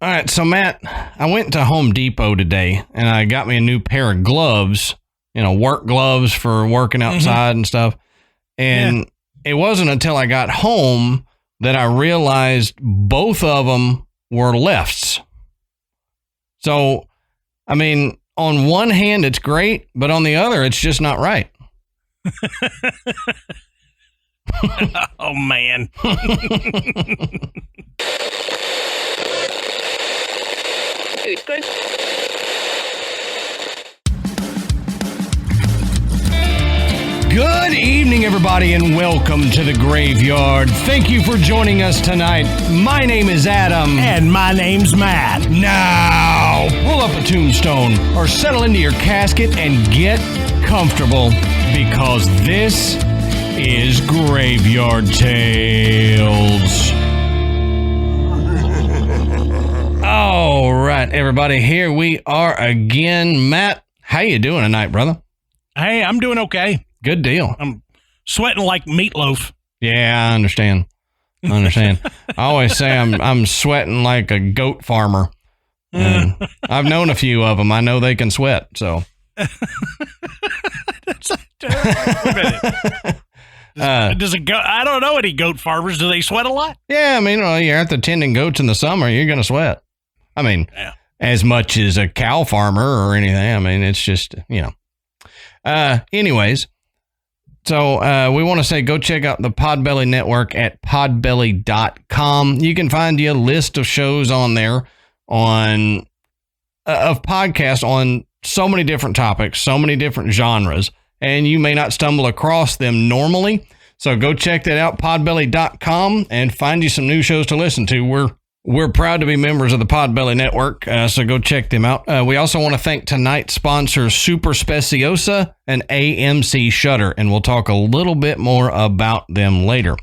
All right, so Matt, I went to Home Depot today and I got me a new pair of gloves, work gloves for working outside and stuff. And it wasn't until I got home that I realized both of them were lefts. So, I mean, on one hand, it's great, but on the other, it's just not right. Oh, man. Good. Good evening, everybody, and welcome to the Graveyard. Thank you for joining us tonight. My name is Adam. And my name's Matt. Now, pull up a tombstone or settle into your casket and get comfortable because this is Graveyard Tales. All right, everybody, here we are again. Matt, how you doing tonight, brother? Hey, I'm doing okay. Good deal. I'm sweating like meatloaf. Yeah, I understand. I always say I'm sweating like a goat farmer. And I've known a few of them. I know they can sweat, so. Wait a minute. I don't know any goat farmers. Do they sweat a lot? Yeah, I mean, you're at the tending goats in the summer, you're going to sweat. I mean, as much as a cow farmer or anything. I mean, it's just, anyways, so we want to say go check out the Podbelly Network at podbelly.com. You can find you a list of shows on there of podcasts on so many different topics, so many different genres, and you may not stumble across them normally. So go check that out, podbelly.com, and find you some new shows to listen to. We're proud to be members of the Podbelly Network, so go check them out. We also want to thank tonight's sponsors, Super Speciosa and AMC Shudder, and we'll talk a little bit more about them later.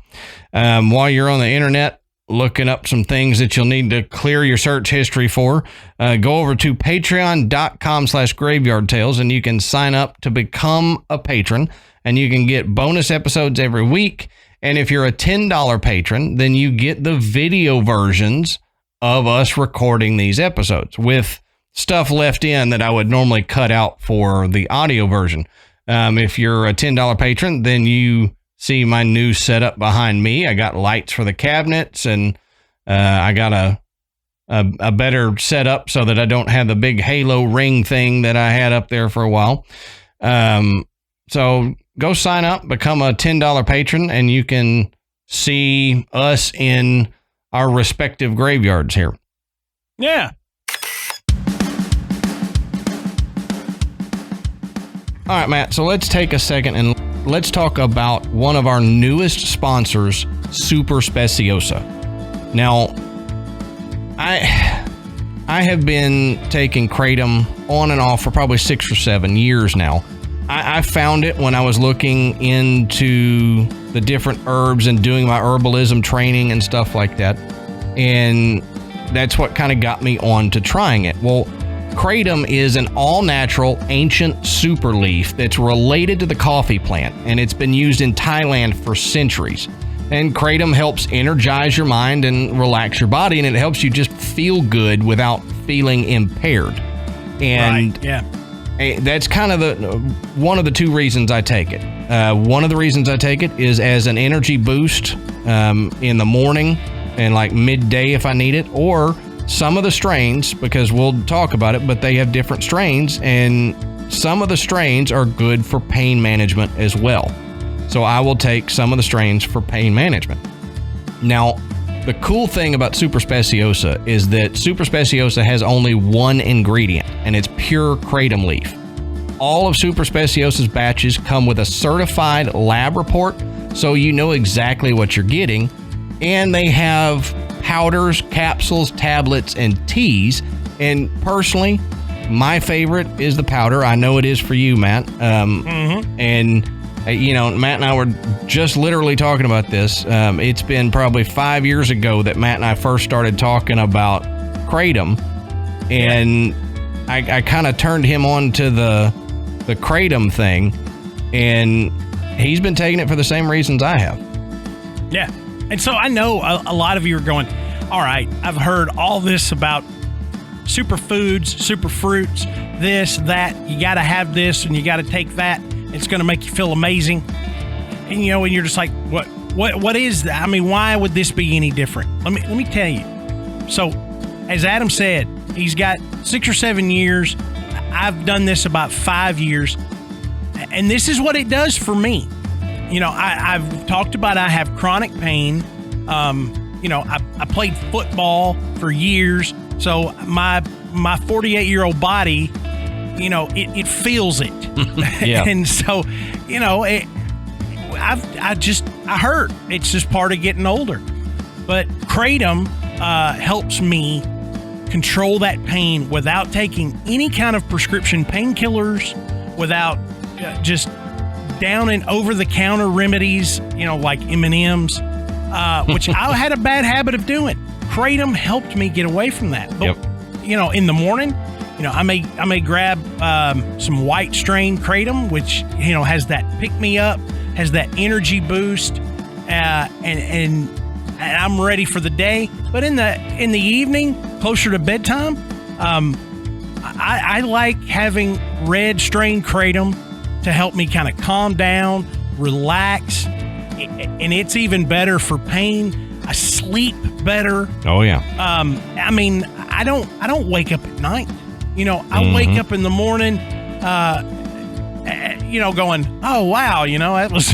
While you're on the internet looking up some things that you'll need to clear your search history for, go over to patreon.com/Graveyard Tales, and you can sign up to become a patron, and you can get bonus episodes every week. And if you're a $10 patron, then you get the video versions of us recording these episodes with stuff left in that I would normally cut out for the audio version. If you're a $10 patron, then you see my new setup behind me. I got lights for the cabinets, and I got a better setup so that I don't have the big halo ring thing that I had up there for a while. So go sign up, become a $10 patron, and you can see us in our respective graveyards here. Yeah. All right, Matt, so let's take a second and let's talk about one of our newest sponsors, Super Speciosa. Now, I have been taking Kratom on and off for probably 6 or 7 years now. I found it when I was looking into the different herbs and doing my herbalism training and stuff like that. And that's what kind of got me on to trying it. Well, Kratom is an all-natural ancient super leaf that's related to the coffee plant, and it's been used in Thailand for centuries. And Kratom helps energize your mind and relax your body, and it helps you just feel good without feeling impaired. And right, yeah. That's kind of one of the two reasons I take it. One of the reasons I take it is as an energy boost in the morning and like midday if I need it, or some of the strains, because we'll talk about it, but they have different strains, and some of the strains are good for pain management as well. So I will take some of the strains for pain management. Now, the cool thing about Super Speciosa is that Super Speciosa has only one ingredient, and it's pure kratom leaf. All of Super Speciosa's batches come with a certified lab report, so you know exactly what you're getting. And they have powders, capsules, tablets, and teas. And personally, my favorite is the powder. I know it is for you, Matt. And Matt and I were just literally talking about this. It's been probably 5 years ago that Matt and I first started talking about Kratom, and I kind of turned him on to the Kratom thing, and he's been taking it for the same reasons I have. Yeah. And so I know a lot of you are going, all right, I've heard all this about superfoods, superfruits, this, that. You got to have this and you got to take that. It's going to make you feel amazing. And, you know, and you're just like, what is that? I mean, why would this be any different? Let me tell you. So, as Adam said, he's got 6 or 7 years. I've done this about 5 years. And this is what it does for me. You know, I've talked about I have chronic pain. You know, I played football for years. So my 48-year-old body, you know, it feels it. Yeah. And so, you know, I hurt. It's just part of getting older. But Kratom helps me control that pain without taking any kind of prescription painkillers, without just down and over-the-counter remedies, you know, like M&Ms, which I had a bad habit of doing. Kratom helped me get away from that. But, you know, in the morning, you know, I may grab some white strain Kratom, which, you know, has that pick-me-up, has that energy boost, and I'm ready for the day. But in the evening, closer to bedtime, I like having red strain Kratom to help me kind of calm down, relax, and it's even better for pain. I sleep better. Oh yeah. I mean, I don't wake up at night. You know, I wake up in the morning, you know, going, oh wow, you know, that was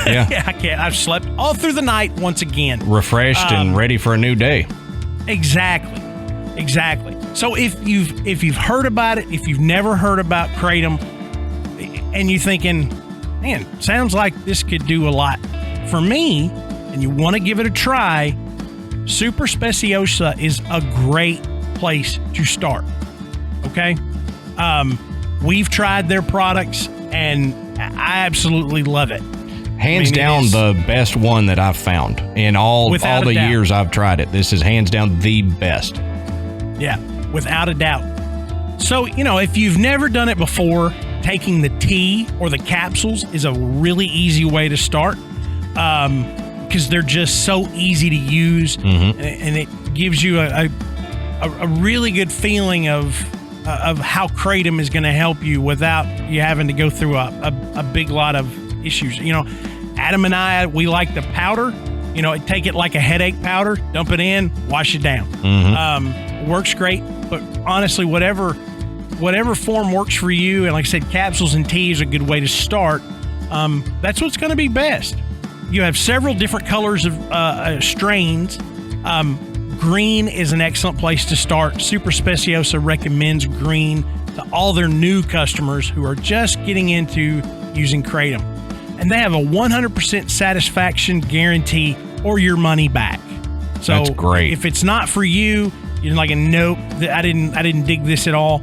yeah. I've slept all through the night once again, refreshed and ready for a new day. Exactly. So if you've heard about it, if you've never heard about Kratom, and you're thinking, man, sounds like this could do a lot for me, and you want to give it a try, Super Speciosa is a great place to start. Okay? We've tried their products, and I absolutely love it. Hands down the best one that I've found in all the years I've tried it. This is hands down the best. Yeah, without a doubt. So, you know, if you've never done it before, taking the tea or the capsules is a really easy way to start, because they're just so easy to use, and it gives you a really good feeling of how Kratom is going to help you without you having to go through a big lot of issues. You know, Adam and I, we like the powder. You know, take it like a headache powder, dump it in, wash it down. Works great, but honestly, whatever form works for you, and like I said, capsules and tea is a good way to start. That's what's going to be best. You have several different colors of strains. Green is an excellent place to start. Super Speciosa recommends green to all their new customers who are just getting into using Kratom. And they have a 100% satisfaction guarantee or your money back. So that's great. If it's not for you, you're like, nope, I didn't dig this at all.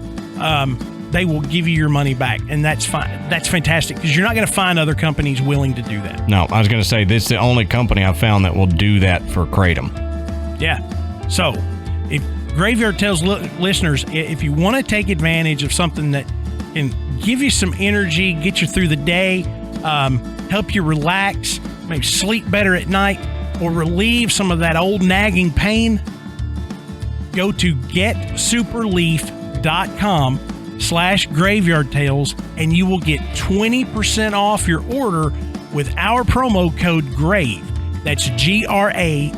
They will give you your money back, and that's fine. That's fantastic, because you're not going to find other companies willing to do that. No, I was going to say, this is the only company I've found that will do that for Kratom. Yeah. So, if Graveyard Tales listeners, if you want to take advantage of something that can give you some energy, get you through the day, help you relax, maybe sleep better at night, or relieve some of that old nagging pain, go to getsuperleaf.com/Graveyard Tales, and you will get 20% off your order with our promo code GRAVE. That's GRAVE.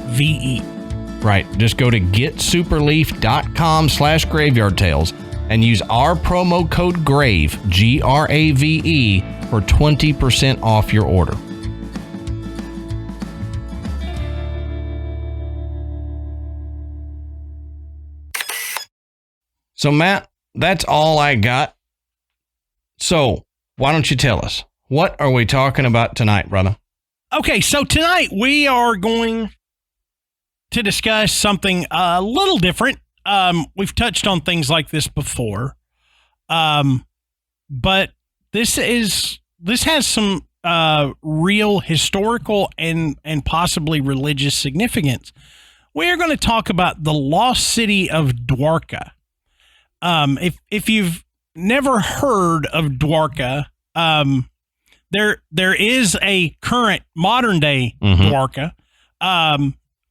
Right. Just go to getsuperleaf.com/Graveyard Tales and use our promo code GRAVE, GRAVE, for 20% off your order. So, Matt, that's all I got. So, why don't you tell us, what are we talking about tonight, brother? Okay, so tonight we are going to discuss something a little different. We've touched on things like this before, but this has some real historical and possibly religious significance. We are going to talk about the lost city of Dwarka. If you've never heard of Dwarka, there is a current modern day Dwarka.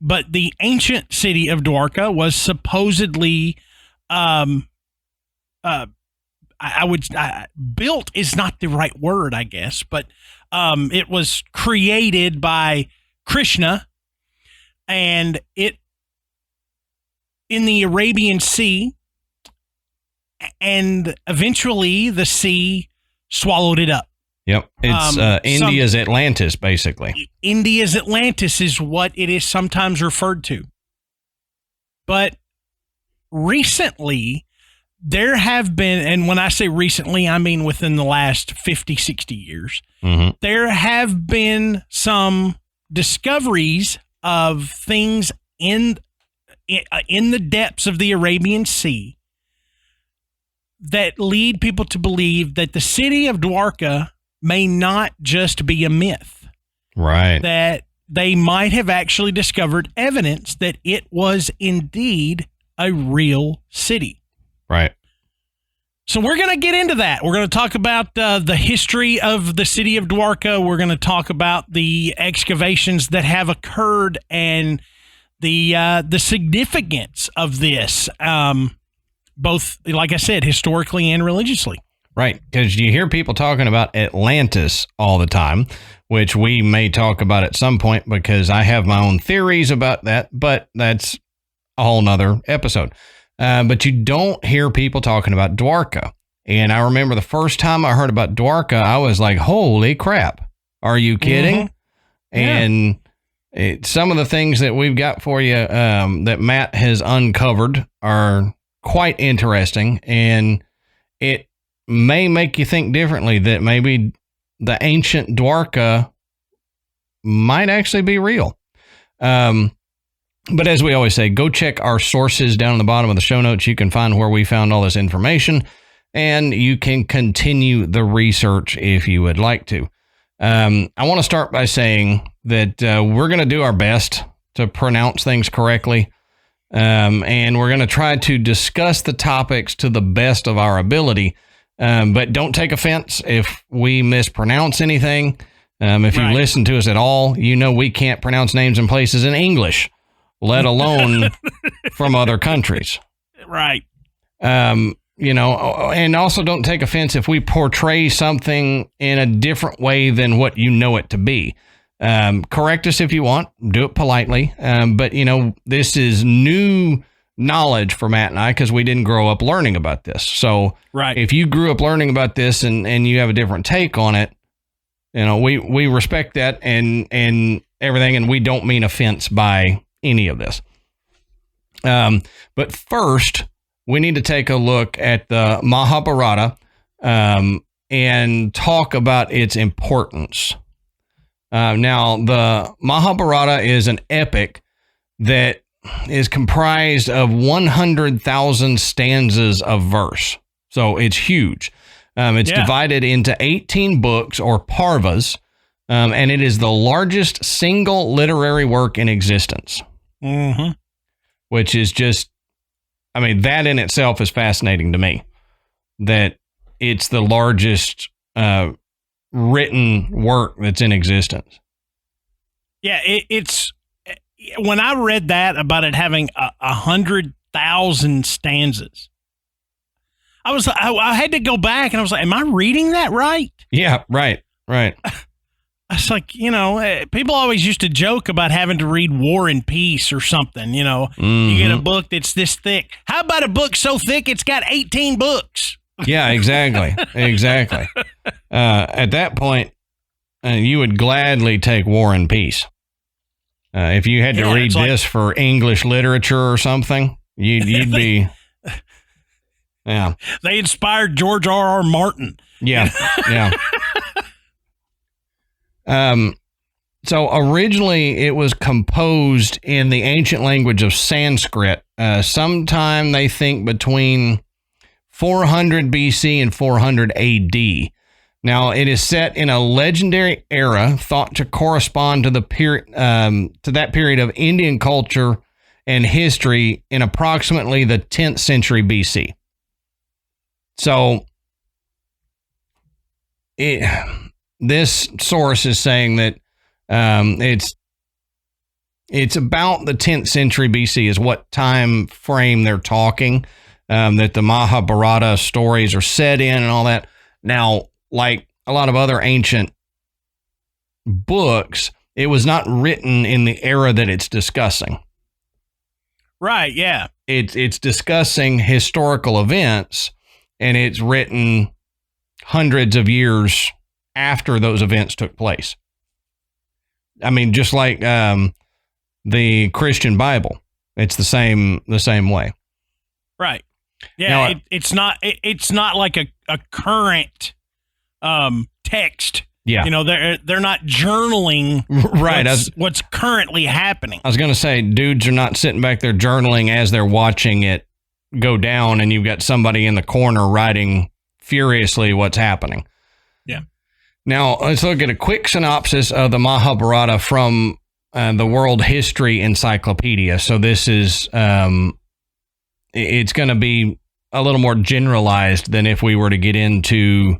but the ancient city of Dwarka was supposedly, built is not the right word, I guess, but it was created by Krishna, and it in the Arabian Sea, and eventually the sea swallowed it up. Yep. It's India's Atlantis, basically. India's Atlantis is what it is sometimes referred to. But recently, there have been, and when I say recently, I mean within the last 50, 60 years, there have been some discoveries of things in the depths of the Arabian Sea that lead people to believe that the city of Dwarka may not just be a myth. Right. That they might have actually discovered evidence that it was indeed a real city. Right. So we're going to get into that. We're going to talk about the history of the city of Dwarka. We're going to talk about the excavations that have occurred and the significance of this, both, like I said, historically and religiously. Right, because you hear people talking about Atlantis all the time, which we may talk about at some point because I have my own theories about that, but that's a whole nother episode. But you don't hear people talking about Dwarka. And I remember the first time I heard about Dwarka, I was like, holy crap. Are you kidding? And some of the things that we've got for you that Matt has uncovered are quite interesting. And it may make you think differently that maybe the ancient Dwarka might actually be real. But as we always say, go check our sources down in the bottom of the show notes. You can find where we found all this information, and you can continue the research if you would like to. I want to start by saying that we're going to do our best to pronounce things correctly, and we're going to try to discuss the topics to the best of our ability, but don't take offense if we mispronounce anything. If you listen to us at all, you know we can't pronounce names and places in English, let alone from other countries. Right. You know, and also don't take offense if we portray something in a different way than what you know it to be. Correct us if you want, do it politely. But, you know, this is new knowledge for Matt and I because we didn't grow up learning about this. So if you grew up learning about this and you have a different take on it, you know, we respect that and everything, and we don't mean offense by any of this. But first, we need to take a look at the Mahabharata and talk about its importance. Now, the Mahabharata is an epic that is comprised of 100,000 stanzas of verse. So it's huge. It's divided into 18 books or parvas, and it is the largest single literary work in existence. Which is just, I mean, that in itself is fascinating to me, that it's the largest written work that's in existence. Yeah, it's when I read that about it having 100,000 stanzas, I had to go back and I was like, am I reading that right? Yeah, right. It's like, you know, people always used to joke about having to read War and Peace or something, you know. You get a book that's this thick. How about a book so thick it's got 18 books? Yeah, exactly. At that point, you would gladly take War and Peace. If you had to read this for English literature or something, you'd be... Yeah. They inspired George R.R. Martin. Yeah. So originally it was composed in the ancient language of Sanskrit, sometime they think between 400 BC and 400 AD. Now it is set in a legendary era thought to correspond to the period, to that period of Indian culture and history in approximately the 10th century BC. So this source is saying that it's it's about the 10th century BC is what time frame they're talking, that the Mahabharata stories are set in and all that. Now, like a lot of other ancient books, it was not written in the era that it's discussing. Right, yeah. It's discussing historical events, and it's written hundreds of years after those events took place. I mean, just like the Christian Bible, it's the same way. Right. Yeah. Now, it's not like a current text. Yeah. You know, they're not journaling right. what's currently happening. I was going to say, dudes are not sitting back there journaling as they're watching it go down, and you've got somebody in the corner writing furiously what's happening. Yeah. Now, let's look at a quick synopsis of the Mahabharata from the World History Encyclopedia. So this is, it's going to be a little more generalized than if we were to get into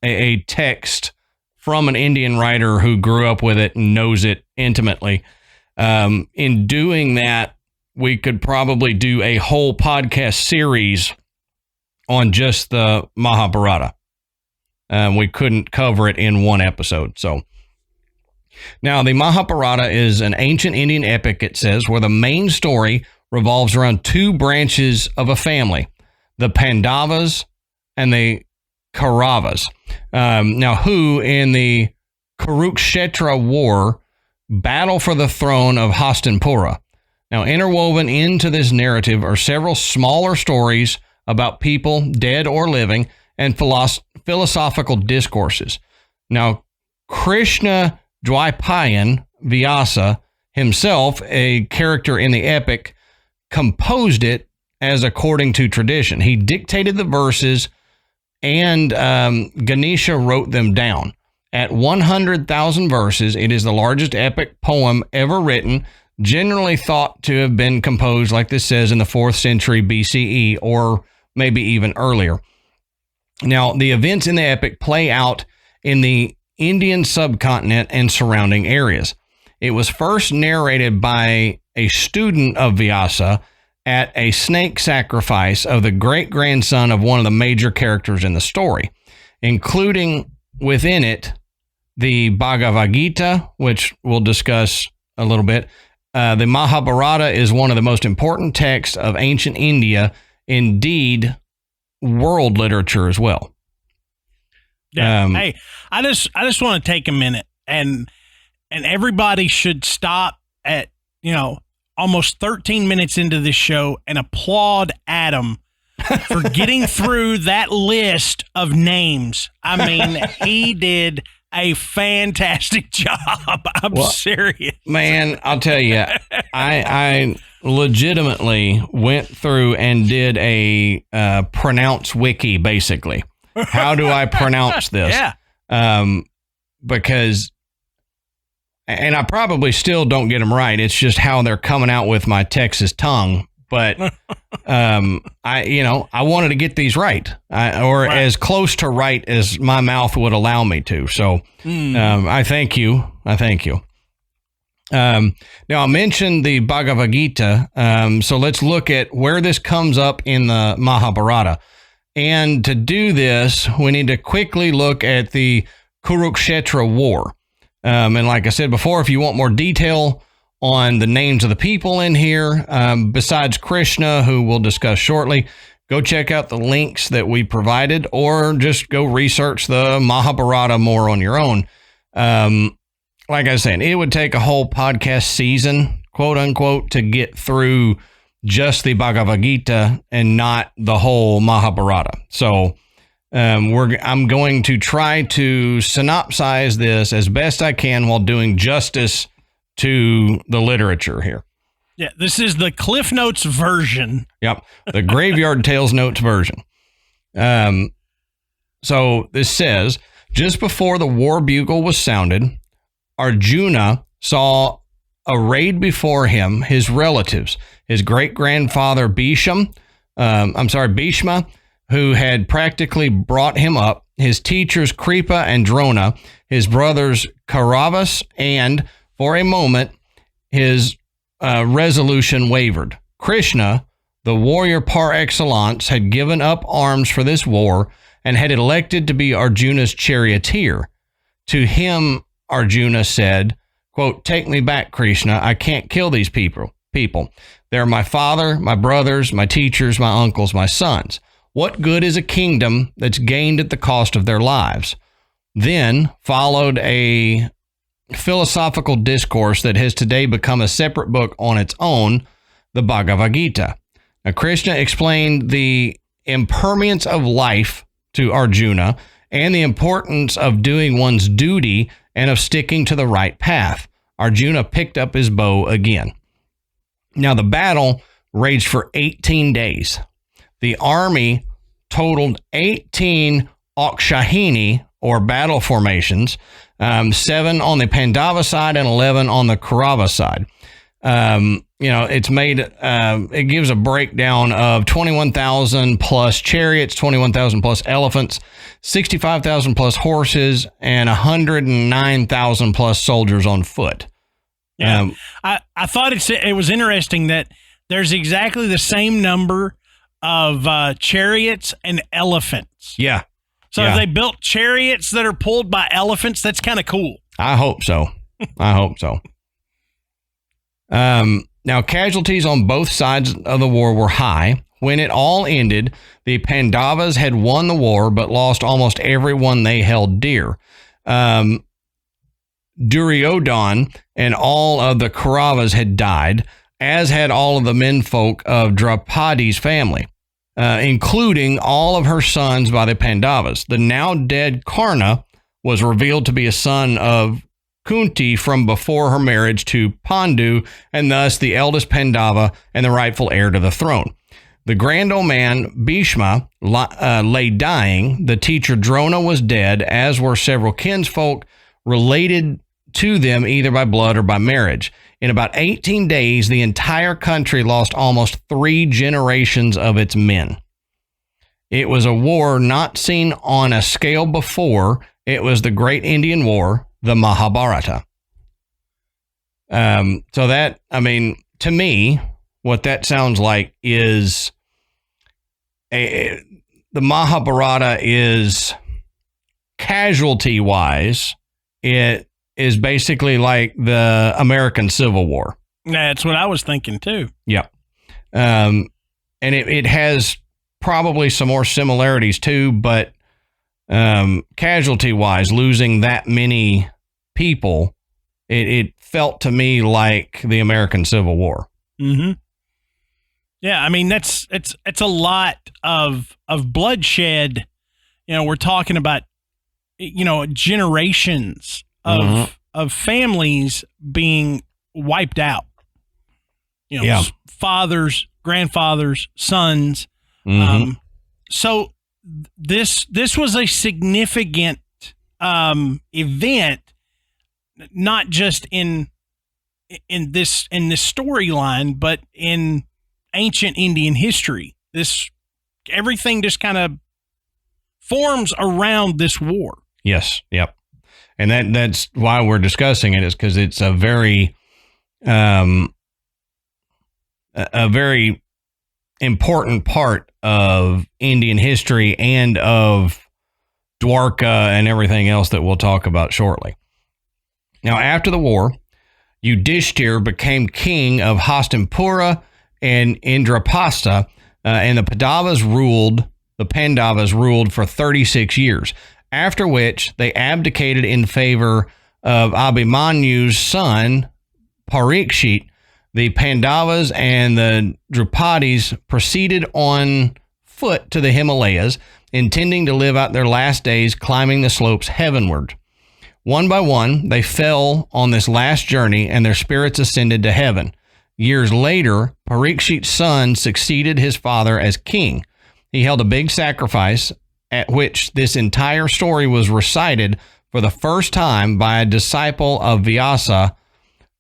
a text from an Indian writer who grew up with it and knows it intimately. In doing that, we could probably do a whole podcast series on just the Mahabharata. We couldn't cover it in one episode. So now the Mahabharata is an ancient Indian epic, it says, where the main story revolves around two branches of a family, the Pandavas and the Kauravas. Now, who in the Kurukshetra war battle for the throne of Hastinapura. Now, interwoven into this narrative are several smaller stories about people, dead or living, and philosophical discourses. Now, Krishna Dwaipayan Vyasa himself, a character in the epic, composed it as according to tradition. He dictated the verses, and Ganesha wrote them down. At 100,000 verses, it is the largest epic poem ever written, generally thought to have been composed, like this says, in the 4th century BCE, or maybe even earlier. Now, the events in the epic play out in the Indian subcontinent and surrounding areas. It was first narrated by a student of Vyasa at a snake sacrifice of the great-grandson of one of the major characters in the story, including within it the Bhagavad Gita, which we'll discuss a little bit. The Mahabharata is one of the most important texts of ancient India, indeed world literature as well. Yeah. Hey, I just want to take a minute, and everybody should stop at, almost 13 minutes into this show and applaud Adam for getting through that list of names. I mean, he did a fantastic job. I'm serious. Man, I'll tell you, I legitimately went through and did a pronounce wiki, basically. How do I pronounce this? Yeah. Because, and I probably still don't get them right. It's just how they're coming out with my Texas tongue. But I wanted to get these right, or as close to right as my mouth would allow me to. So I thank you. Now, I mentioned the Bhagavad Gita. So let's look at where this comes up in the Mahabharata. And to do this, we need to quickly look at the Kurukshetra war. And like I said before, if you want more detail on the names of the people in here, besides Krishna, who we'll discuss shortly, go check out the links that we provided, or just go research the Mahabharata more on your own. Like I was saying, it would take a whole podcast season, quote unquote, to get through just the Bhagavad Gita and not the whole Mahabharata. So I'm going to try to synopsize this as best I can while doing justice to the literature here. Yeah, this is the Cliff Notes version. Yep, the Graveyard Tales Notes version. So this says, just before the war bugle was sounded, Arjuna saw arrayed before him his relatives, his great-grandfather Bhishma, who had practically brought him up, his teachers Kripa and Drona, his brothers Kauravas, and, for a moment, his resolution wavered. Krishna, the warrior par excellence, had given up arms for this war and had elected to be Arjuna's charioteer. To him, Arjuna said, quote, "Take me back, Krishna. I can't kill these people. They're my father, my brothers, my teachers, my uncles, my sons. What good is a kingdom that's gained at the cost of their lives?" Then followed a philosophical discourse that has today become a separate book on its own, the Bhagavad Gita. Now, Krishna explained the impermanence of life to Arjuna and the importance of doing one's duty and of sticking to the right path. Arjuna picked up his bow again. Now, the battle raged for 18 days. The army totaled 18 Akshahini, or battle formations, 7 on the Pandava side and 11 on the Kaurava side. It's made, it gives a breakdown of 21,000 plus chariots, 21,000 plus elephants, 65,000 plus horses, and 109,000 plus soldiers on foot. Yeah, I thought it was interesting that there's exactly the same number of chariots and elephants. Yeah. So if they built chariots that are pulled by elephants, that's kind of cool. I hope so. Now, casualties on both sides of the war were high. When it all ended, the Pandavas had won the war, but lost almost everyone they held dear. Duryodhan and all of the Kauravas had died, as had all of the menfolk of Draupadi's family, including all of her sons by the Pandavas. The now dead Karna was revealed to be a son of Kunti from before her marriage to Pandu, and thus the eldest Pandava and the rightful heir to the throne. The grand old man Bhishma lay dying. The teacher Drona was dead, as were several kinsfolk related to them either by blood or by marriage. In about 18 days, the entire country lost almost 3 generations of its men. It was a war not seen on a scale before. It was the Great Indian War, the Mahabharata. So that, I mean, to me, what that sounds like is the Mahabharata is, casualty-wise, it is basically like the American Civil War. That's what I was thinking too. Yep. And it has probably some more similarities too, but casualty-wise, losing that many people, it felt to me like the American Civil War. Mm-hmm. Yeah, I mean it's a lot of bloodshed. We're talking about generations of families being wiped out. Fathers, grandfathers, sons. Mm-hmm. So this was a significant event, not just in this storyline, but in ancient Indian history. Everything just kind of forms around this war. Yes. Yep. And that's why we're discussing it, is because it's a very important part of Indian history and of Dwarka and everything else that we'll talk about shortly. Now, after the war, Yudhishthir became king of Hastimpura and Indraprastha, and the Pandavas ruled for 36 years, after which they abdicated in favor of Abhimanyu's son, Parikshit. The Pandavas and the Draupadis proceeded on foot to the Himalayas, intending to live out their last days climbing the slopes heavenward. One by one, they fell on this last journey, and their spirits ascended to heaven. Years later, Parikshit's son succeeded his father as king. He held a big sacrifice at which this entire story was recited for the first time by a disciple of Vyasa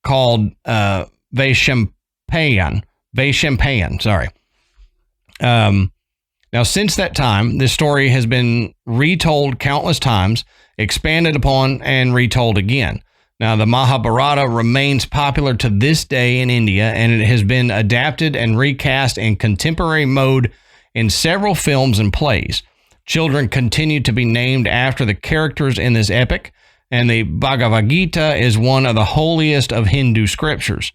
called Vaishampayan. Now, Now, since that time, this story has been retold countless times, expanded upon, and retold again. Now, the Mahabharata remains popular to this day in India, and it has been adapted and recast in contemporary mode in several films and plays. Children continue to be named after the characters in this epic, and the Bhagavad Gita is one of the holiest of Hindu scriptures.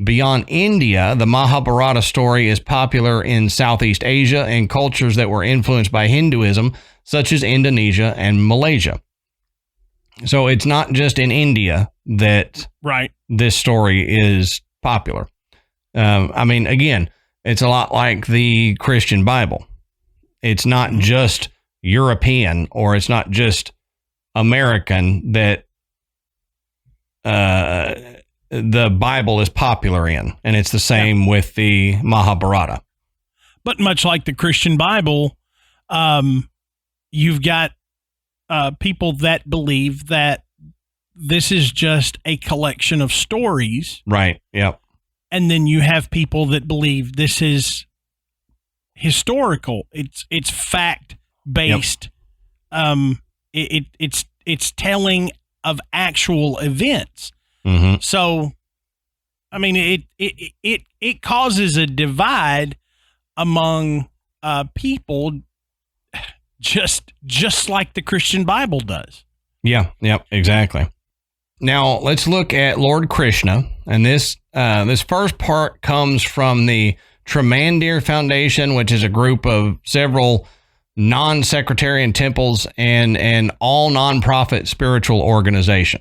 Beyond India, the Mahabharata story is popular in Southeast Asia and cultures that were influenced by Hinduism, such as Indonesia and Malaysia. So it's not just in India that this story is popular. I mean, again, it's a lot like the Christian Bible. It's not just European or it's not just American that the Bible is popular in, and it's the same with the Mahabharata. But much like the Christian Bible, you've got people that believe that this is just a collection of stories. Right. Yep. And then you have people that believe this is historical. It's fact based. Yep. It's telling of actual events. Mm-hmm. So, I mean, it causes a divide among people, just like the Christian Bible does. Yeah. Yep. Exactly. Now let's look at Lord Krishna, and this first part comes from the Tremandir Foundation, which is a group of several non-sectarian temples and an all nonprofit spiritual organization.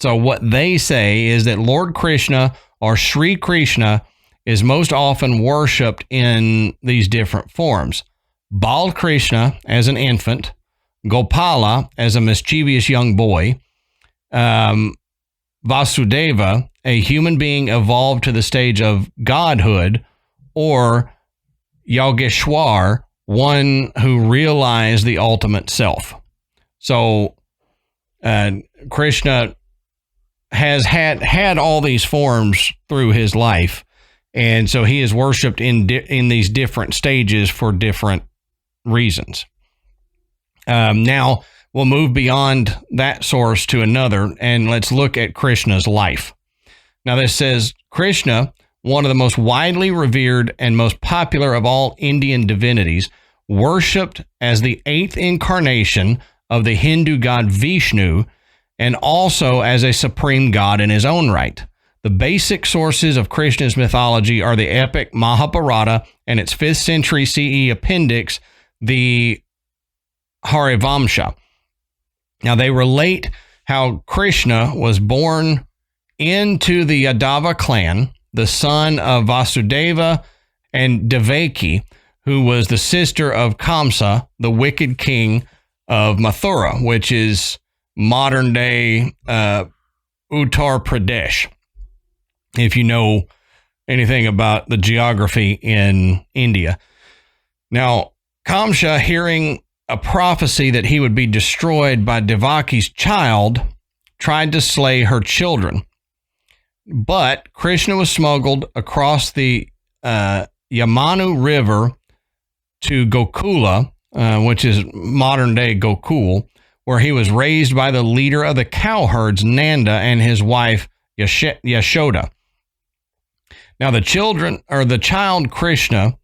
So what they say is that Lord Krishna or Sri Krishna is most often worshipped in these different forms. Bal Krishna as an infant, Gopala as a mischievous young boy, Vasudeva, a human being evolved to the stage of godhood, or Yogeshwar, one who realized the ultimate self. So Krishna has had all these forms through his life, and so he is worshipped in these different stages for different reasons. Now we'll move beyond that source to another, and let's look at Krishna's life. Now this says, Krishna, one of the most widely revered and most popular of all Indian divinities, worshipped as the 8th incarnation of the Hindu god Vishnu, and also as a supreme god in his own right. The basic sources of Krishna's mythology are the epic Mahabharata and its 5th century CE appendix, the Harivamsha. Now they relate how Krishna was born into the Yadava clan, the son of Vasudeva and Devaki, who was the sister of Kamsa, the wicked king of Mathura, which is modern day Uttar Pradesh, if you know anything about the geography in India. Now, Kamsa, hearing a prophecy that he would be destroyed by Devaki's child, tried to slay her children. But Krishna was smuggled across the Yamanu River to Gokula, which is modern day Gokul, where he was raised by the leader of the cowherds, Nanda, and his wife Yashoda. Now the child Krishna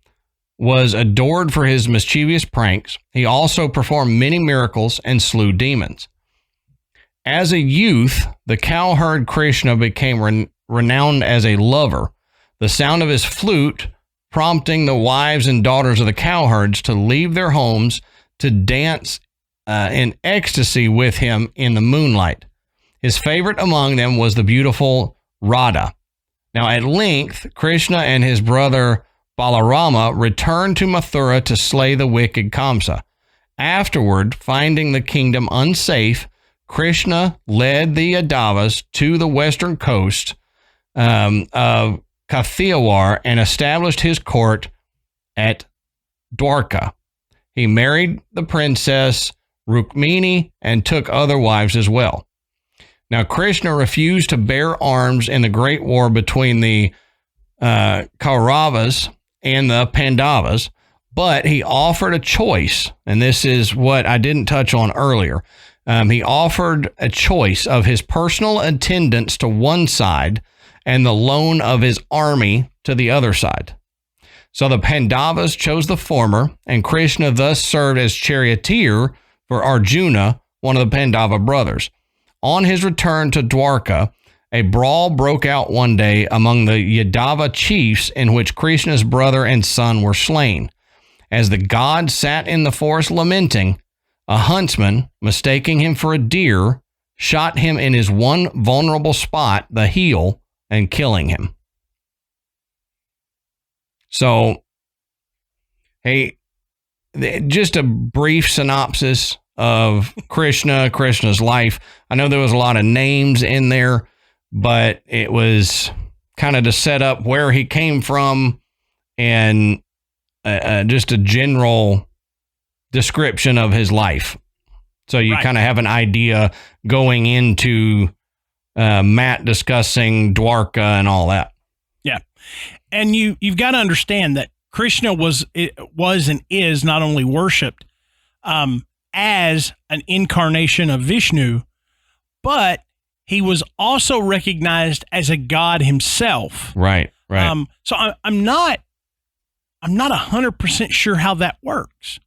was adored for his mischievous pranks. He also performed many miracles and slew demons. As a youth, the cowherd Krishna became renowned as a lover, the sound of his flute prompting the wives and daughters of the cowherds to leave their homes to dance in ecstasy with him in the moonlight. His favorite among them was the beautiful Radha. Now, at length, Krishna and his brother Balarama returned to Mathura to slay the wicked Kamsa. Afterward, finding the kingdom unsafe, Krishna led the Yadavas to the western coast of Kathiawar and established his court at Dwarka. He married the princess Rukmini and took other wives as well. Now, Krishna refused to bear arms in the great war between the Kauravas and the Pandavas, but he offered a choice, and this is what I didn't touch on earlier. He offered a choice of his personal attendance to one side and the loan of his army to the other side. So the Pandavas chose the former, and Krishna thus served as charioteer for Arjuna, one of the Pandava brothers. On his return to Dwarka, a brawl broke out one day among the Yadava chiefs in which Krishna's brother and son were slain. As the god sat in the forest lamenting, a huntsman, mistaking him for a deer, shot him in his one vulnerable spot, the heel, and killing him. So, hey, just a brief synopsis of Krishna's life. I know there was a lot of names in there, but it was kind of to set up where he came from and just a general description of his life. So you kind of have an idea going into Matt discussing Dwarka and all that. Yeah. And you've got to understand that Krishna was and is not only worshipped as an incarnation of Vishnu, but he was also recognized as a god himself. Right. So I'm not 100% sure how that works.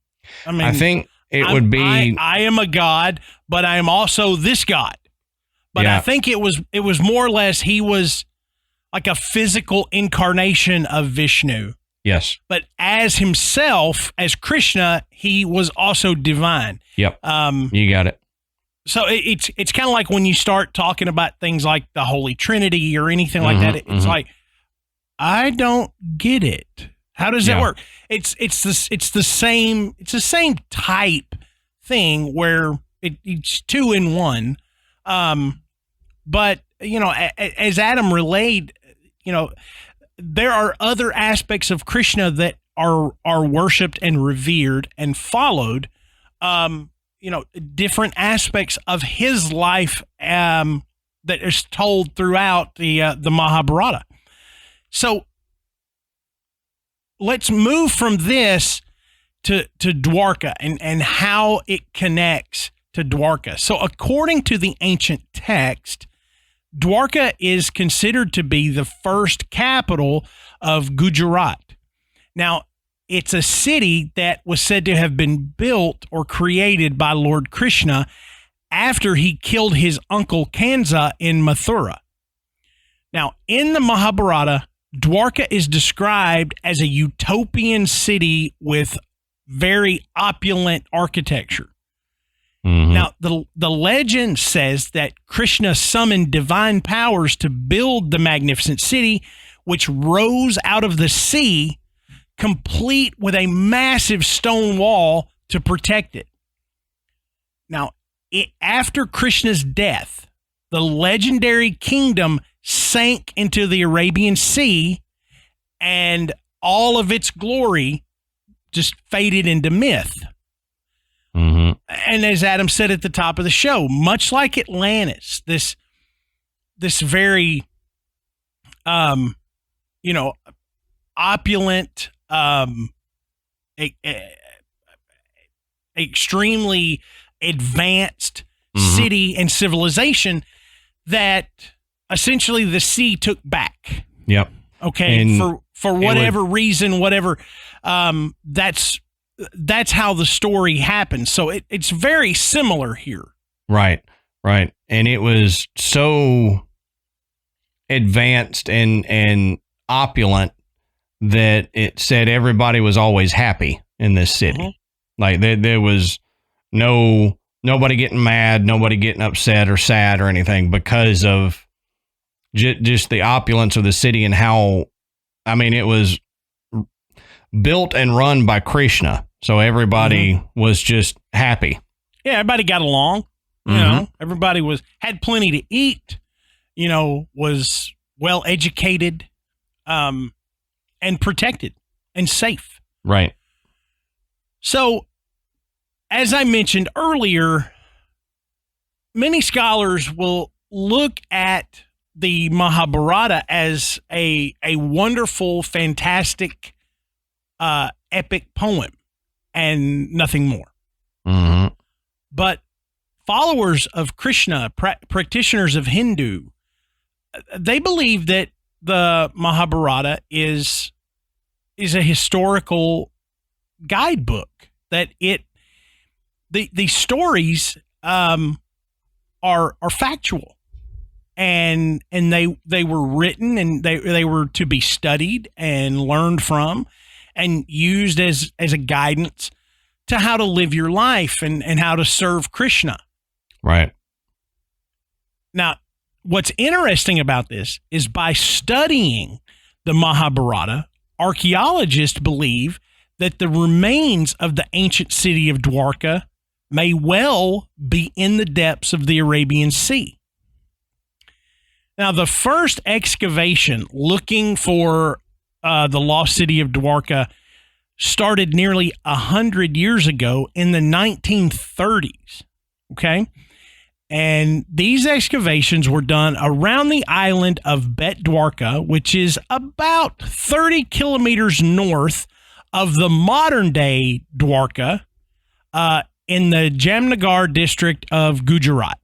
I mean, I think it would be. I am a god, but I am also this god. But Yeah. I think it was more or less he was like a physical incarnation of Vishnu. Yes. But as himself, as Krishna, he was also divine. Yep. You got it. So it's kind of like when you start talking about things like the Holy Trinity or anything like that. It's like, I don't get it. How does that work? It's the same type thing where it's two in one. But you know, as Adam relayed, you know, there are other aspects of Krishna that are worshipped and revered and followed. You know, different aspects of his life that is told throughout the Mahabharata. So let's move from this to Dwarka and how it connects to Dwarka. So according to the ancient text, Dwarka is considered to be the first capital of Gujarat. Now, it's a city that was said to have been built or created by Lord Krishna after he killed his uncle Kansa in Mathura. Now, in the Mahabharata, Dwarka is described as a utopian city with very opulent architecture. Now, the legend says that Krishna summoned divine powers to build the magnificent city, which rose out of the sea, complete with a massive stone wall to protect it. Now, after Krishna's death, the legendary kingdom sank into the Arabian Sea, and all of its glory just faded into myth. And as Adam said at the top of the show, much like Atlantis, this very, you know, opulent, extremely advanced city and civilization that essentially the sea took back. Yep. Okay. And for whatever reason, whatever, that's how the story happens. So it's very similar here. Right. And it was so advanced and opulent that it said everybody was always happy in this city. Like there was nobody getting mad, nobody getting upset or sad or anything because of just the opulence of the city and how, I mean, it was built and run by Krishna. So everybody was just happy. Yeah, everybody got along. You know, everybody had plenty to eat, you know, was well educated, and protected and safe. Right. So, as I mentioned earlier, many scholars will look at the Mahabharata as a wonderful, fantastic epic poem and nothing more. Mm-hmm. But followers of Krishna, practitioners of Hindu, they believe that the Mahabharata is a historical guidebook, that the stories are factual, and they were written, and they were to be studied and learned from and used as a guidance to how to live your life and how to serve Krishna. Right. Now, what's interesting about this is by studying the Mahabharata, archaeologists believe that the remains of the ancient city of Dwarka may well be in the depths of the Arabian Sea. Now, the first excavation looking for the lost city of Dwarka started nearly 100 years ago in the 1930s. Okay. And these excavations were done around the island of Bet Dwarka, which is about 30 kilometers north of the modern day Dwarka, in the Jamnagar district of Gujarat.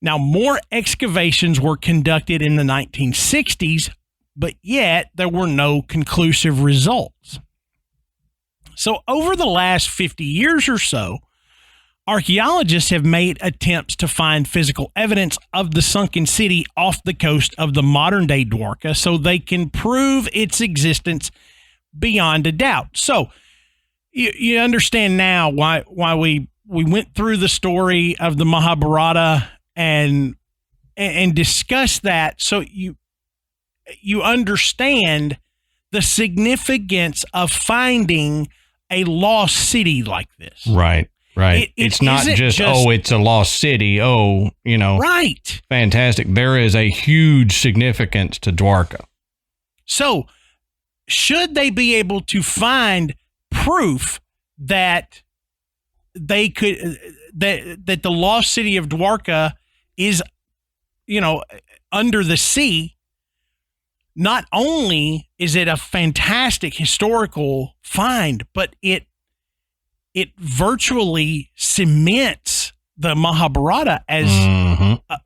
Now, more excavations were conducted in the 1960s, but yet there were no conclusive results. So over the last 50 years or so, archaeologists have made attempts to find physical evidence of the sunken city off the coast of the modern-day Dwarka so they can prove its existence beyond a doubt. So you understand now why we went through the story of the Mahabharata and discussed that, so you understand the significance of finding a lost city like this. Right. It's not just, it's a lost city. Right. Fantastic. There is a huge significance to Dwarka. So, should they be able to find proof that they could, that the lost city of Dwarka is, under the sea, not only is it a fantastic historical find, but it virtually cements the Mahabharata as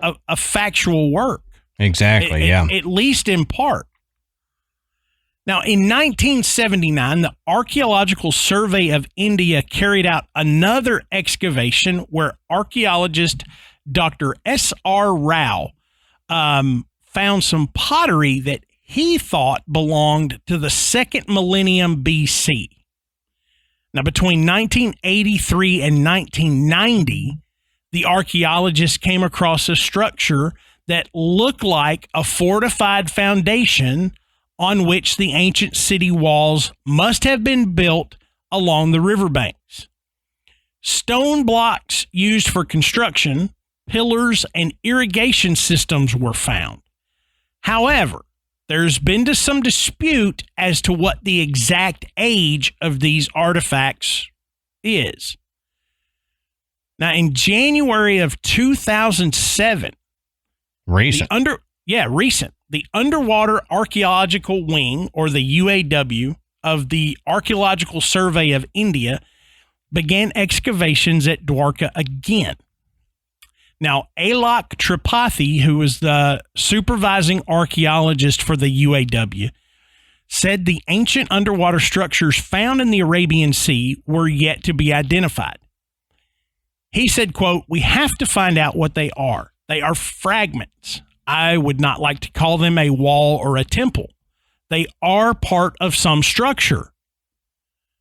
a factual work. Exactly, At least in part. Now, in 1979, the Archaeological Survey of India carried out another excavation where archaeologist Dr. S.R. Rao found some pottery that he thought belonged to the second millennium BC. Now, between 1983 and 1990, the archaeologists came across a structure that looked like a fortified foundation on which the ancient city walls must have been built along the riverbanks. Stone blocks used for construction, pillars, and irrigation systems were found. However, there's been some dispute as to what the exact age of these artifacts is. Now, in January of 2007, recent. The Underwater Archaeological Wing, or the UAW, of the Archaeological Survey of India began excavations at Dwarka again. Now, Alok Tripathi, who was the supervising archaeologist for the UAW, said the ancient underwater structures found in the Arabian Sea were yet to be identified. He said, quote, "We have to find out what they are. They are fragments. I would not like to call them a wall or a temple. They are part of some structure."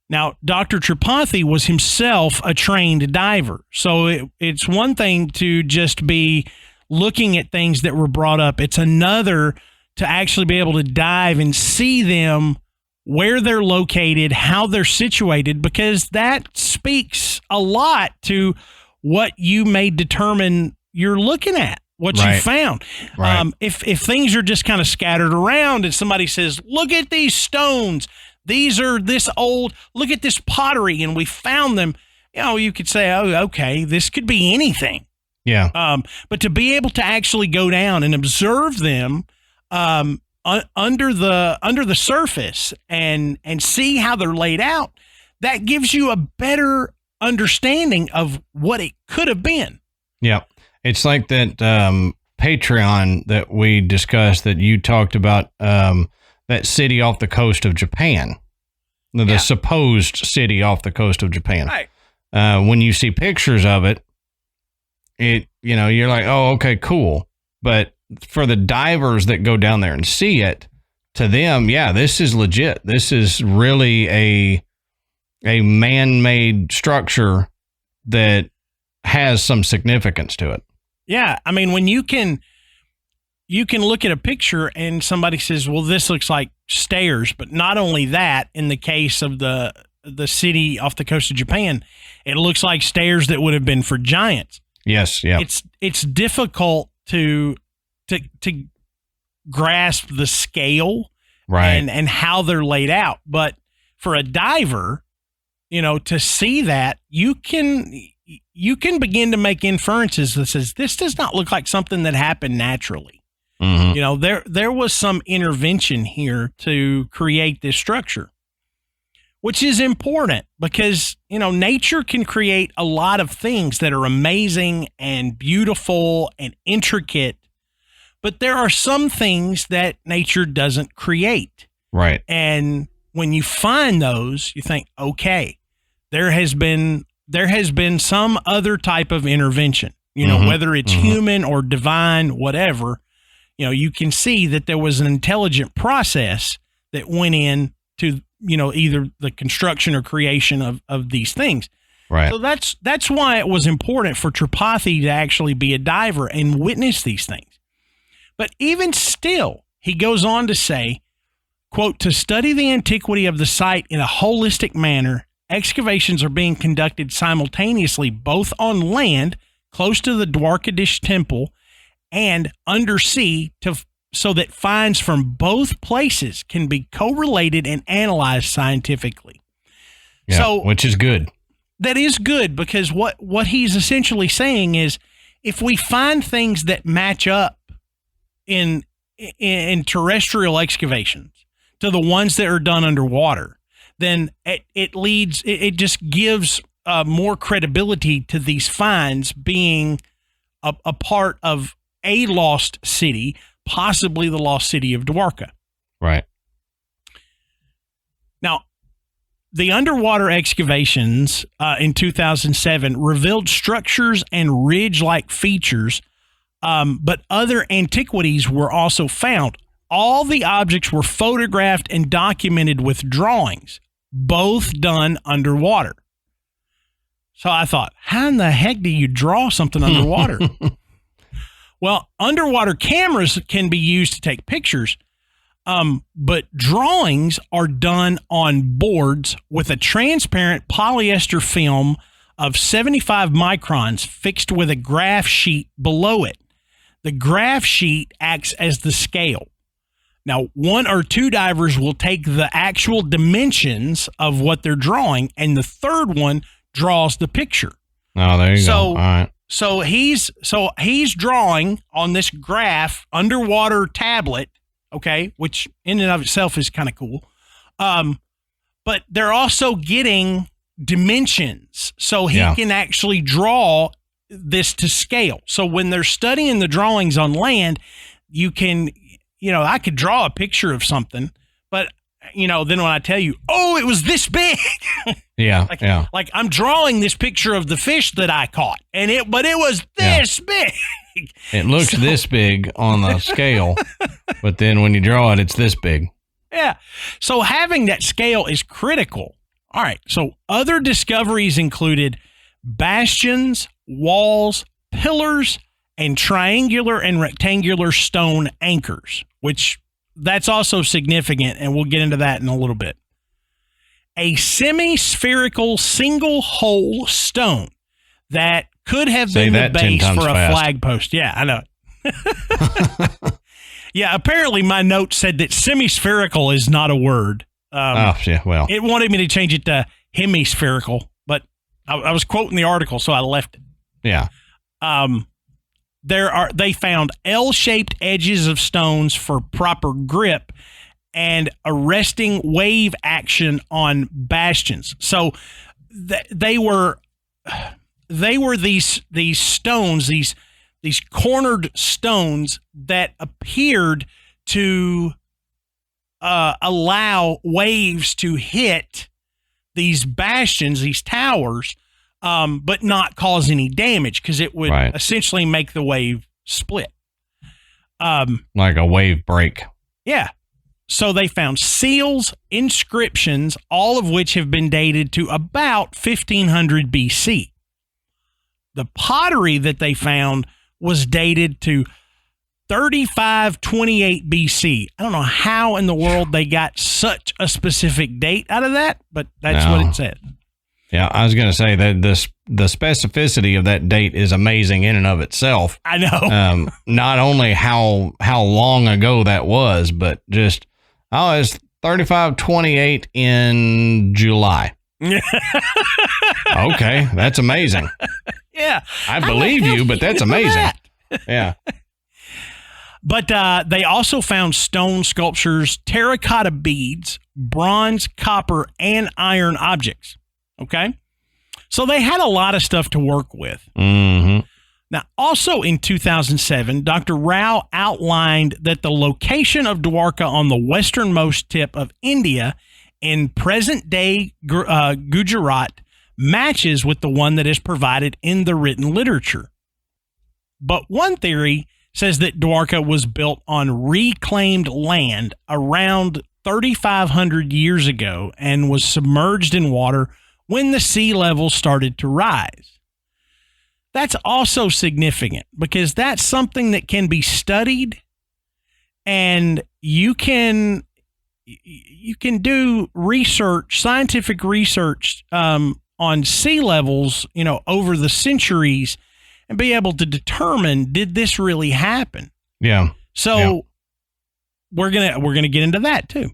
Now, Dr. Tripathi was himself a trained diver, so it's one thing to just be looking at things that were brought up. It's another to actually be able to dive and see them, where they're located, how they're situated, because that speaks a lot to what you may determine you're looking at, what you found. Right. If things are just kind of scattered around and somebody says, "Look at these stones. These are this old, look at this pottery, and we found them," you could say, "Oh, okay, this could be anything." Yeah. But to be able to actually go down and observe them under the surface and see how they're laid out, that gives you a better understanding of what it could have been. Yeah. It's like that Patreon that we discussed that you talked about, that city off the coast of Japan, the supposed city off the coast of Japan. Right. When you see pictures of it, you're like, oh, okay, cool. But for the divers that go down there and see it, to them, yeah, this is legit. This is really a man-made structure that has some significance to it. Yeah, I mean, when you can look at a picture and somebody says, well, this looks like stairs, but not only that, in the case of the city off the coast of Japan, it looks like stairs that would have been for giants. Yes, yeah. It's difficult to grasp the scale, right, and how they're laid out. But for a diver, to see that, you can begin to make inferences that says this does not look like something that happened naturally. Mm-hmm. There was some intervention here to create this structure, which is important because, nature can create a lot of things that are amazing and beautiful and intricate, but there are some things that nature doesn't create. Right. And when you find those, you think, okay, there has been some other type of intervention, whether it's human or divine, whatever, you can see that there was an intelligent process that went in to, either the construction or creation of these things. Right. So that's why it was important for Tripathi to actually be a diver and witness these things. But even still, he goes on to say, quote, to study the antiquity of the site in a holistic manner, excavations are being conducted simultaneously both on land, close to the Dwarka temple, and undersea so that finds from both places can be correlated and analyzed scientifically. Yeah, so, which is good. That is good because what he's essentially saying is if we find things that match up in terrestrial excavations to the ones that are done underwater, then it just gives more credibility to these finds being a part of a lost city, possibly the lost city of Dwarka. Right. Now, the underwater excavations in 2007 revealed structures and ridge-like features, but other antiquities were also found. All the objects were photographed and documented with drawings, both done underwater. So I thought, how in the heck do you draw something underwater? Well, underwater cameras can be used to take pictures, but drawings are done on boards with a transparent polyester film of 75 microns fixed with a graph sheet below it. The graph sheet acts as the scale. Now, one or two divers will take the actual dimensions of what they're drawing, and the third one draws the picture. Oh, there you go. All right. So he's drawing on this graph underwater tablet, okay, which in and of itself is kind of cool. But they're also getting dimensions, so he can actually draw this to scale. So when they're studying the drawings on land, you can, I could draw a picture of something, but then when I tell you, oh, it was this big. Like I'm drawing this picture of the fish that I caught, but it was this big. It looks this big on the scale, but then when you draw it, it's this big. Yeah. So having that scale is critical. All right. So other discoveries included bastions, walls, pillars, and triangular and rectangular stone anchors, which that's also significant, and we'll get into that in a little bit. A semi-spherical single-hole stone that could have been the base for a flag post. Yeah, I know. Yeah, apparently my note said that semi-spherical is not a word. It wanted me to change it to hemispherical, but I was quoting the article, so I left it. Yeah. They found L-shaped edges of stones for proper grip and arresting wave action on bastions. So they were these stones, these cornered stones that appeared to allow waves to hit these bastions, these towers, but not cause any damage, because it would essentially make the wave split. Like a wave break. Yeah. So they found seals, inscriptions, all of which have been dated to about 1500 BC. The pottery that they found was dated to 3528 BC. I don't know how in the world they got such a specific date out of that, but that's what it said. Yeah, I was going to say that the specificity of that date is amazing in and of itself. I know. Not only how long ago that was, but just, it's 3528 in July. Okay, that's amazing. Yeah. I believe you, but that's amazing. Yeah. But they also found stone sculptures, terracotta beads, bronze, copper, and iron objects. Okay? So they had a lot of stuff to work with. Mm-hmm. Now, also in 2007, Dr. Rao outlined that the location of Dwarka on the westernmost tip of India in present-day Gujarat matches with the one that is provided in the written literature. But one theory says that Dwarka was built on reclaimed land around 3,500 years ago and was submerged in water when the sea level started to rise. That's also significant because that's something that can be studied, and you can do research, scientific research on sea levels, over the centuries, and be able to determine, did this really happen? Yeah. So we're gonna get into that too.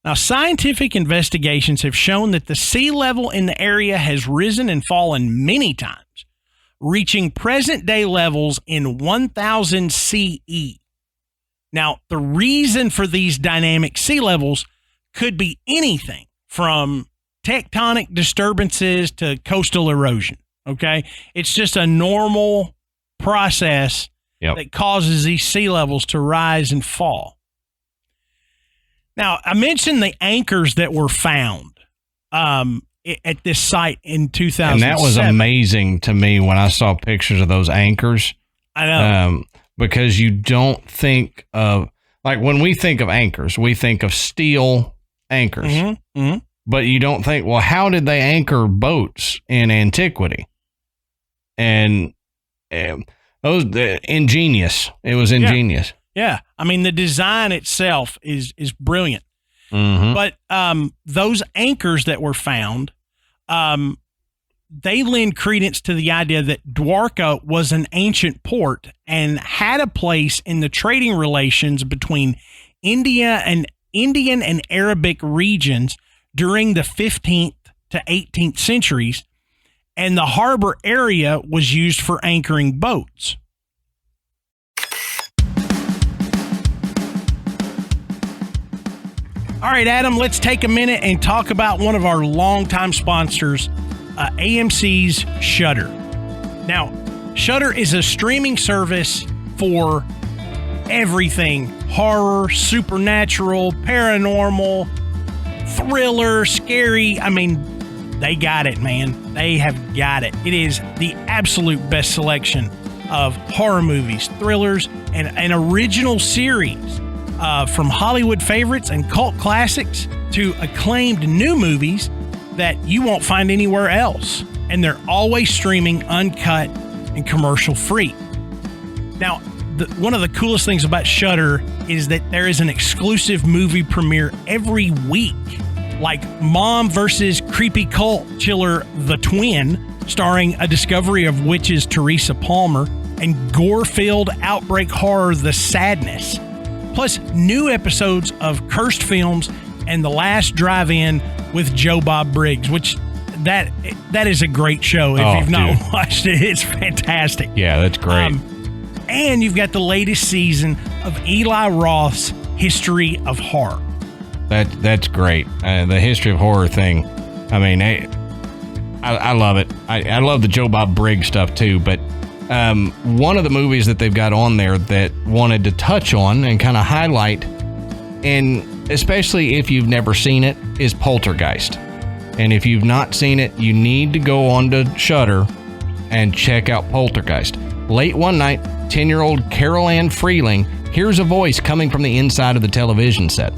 Now, scientific investigations have shown that the sea level in the area has risen and fallen many times, reaching present-day levels in 1000 CE. Now, the reason for these dynamic sea levels could be anything from tectonic disturbances to coastal erosion, okay? It's just a normal process that causes these sea levels to rise and fall. Now, I mentioned the anchors that were found at this site in 2007. And that was amazing to me when I saw pictures of those anchors. I know. Because you don't think of, like, when we think of anchors, we think of steel anchors. Mm-hmm. Mm-hmm. But you don't think, well, how did they anchor boats in antiquity? And ingenious. It was ingenious. Yeah. I mean, the design itself is brilliant. Mm-hmm. But those anchors that were found, they lend credence to the idea that Dwarka was an ancient port and had a place in the trading relations between Indian and Arabic regions during the 15th to 18th centuries, and the harbor area was used for anchoring boats. All right, Adam, let's take a minute and talk about one of our longtime sponsors, AMC's Shudder. Now, Shudder is a streaming service for everything: horror, supernatural, paranormal, thriller, scary. I mean, they got it, man. They have got it. It is the absolute best selection of horror movies, thrillers, and an original series. From Hollywood favorites and cult classics to acclaimed new movies that you won't find anywhere else. And they're always streaming uncut and commercial free. Now, one of the coolest things about Shudder is that there is an exclusive movie premiere every week, like Mom vs. Creepy Cult Chiller The Twin, starring a discovery of witches Teresa Palmer, and gore-filled outbreak horror The Sadness. Plus, new episodes of Cursed Films and The Last Drive-In with Joe Bob Briggs, which that is a great show. If you've not watched it, it's fantastic. Yeah, that's great. And you've got the latest season of Eli Roth's History of Horror. That's great. The History of Horror thing. I mean, I love it. I love the Joe Bob Briggs stuff too. But one of the movies that they've got on there that wanted to touch on and kind of highlight, and especially if you've never seen it, is Poltergeist. And if you've not seen it, you need to go on to Shudder and check out Poltergeist. Late one night, 10-year-old Carol Ann Freeling hears a voice coming from the inside of the television set.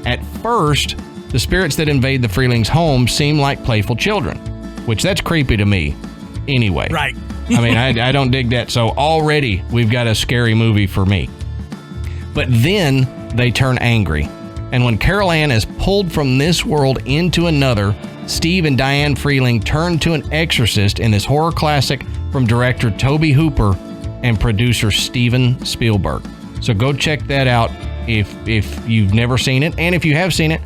At first, the spirits that invade the Freelings' home seem like playful children, which that's creepy to me anyway. Right. I mean, I don't dig that. So already we've got a scary movie for me. But then they turn angry. And when Carol Ann is pulled from this world into another, Steve and Diane Freeling turn to an exorcist in this horror classic from director Tobe Hooper and producer Steven Spielberg. So go check that out if you've never seen it. And if you have seen it,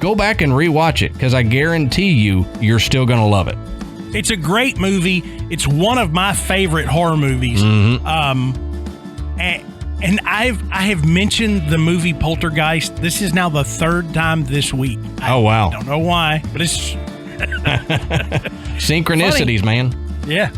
go back and rewatch it, because I guarantee you're still going to love it. It's a great movie. It's one of my favorite horror movies. Mm-hmm. And I have mentioned the movie Poltergeist. This is now the third time this week. Oh, wow. I don't know why, but it's synchronicities, man. Yeah.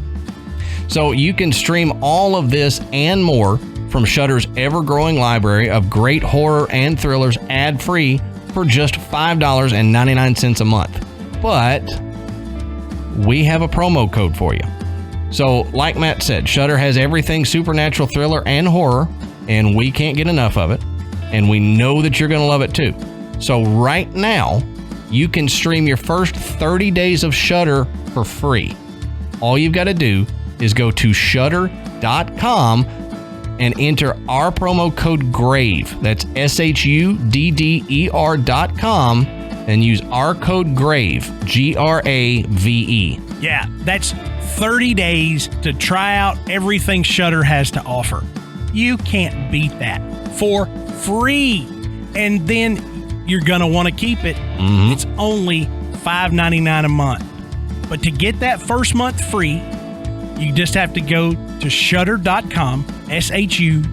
So you can stream all of this and more from Shudder's ever-growing library of great horror and thrillers ad-free for just $5.99 a month. But we have a promo code for you. So, like Matt said, Shudder has everything supernatural, thriller, and horror, and we can't get enough of it. And we know that you're going to love it too. So right now, you can stream your first 30 days of Shudder for free. All you've got to do is go to shudder.com and enter our promo code GRAVE. That's SHUDDER.com, and use our code GRAVE, GRAVE. Yeah, that's 30 days to try out everything Shudder has to offer. You can't beat that for free. And then you're going to want to keep it. Mm-hmm. It's only $5.99 a month. But to get that first month free, you just have to go to shudder.com, SHUDDER.com,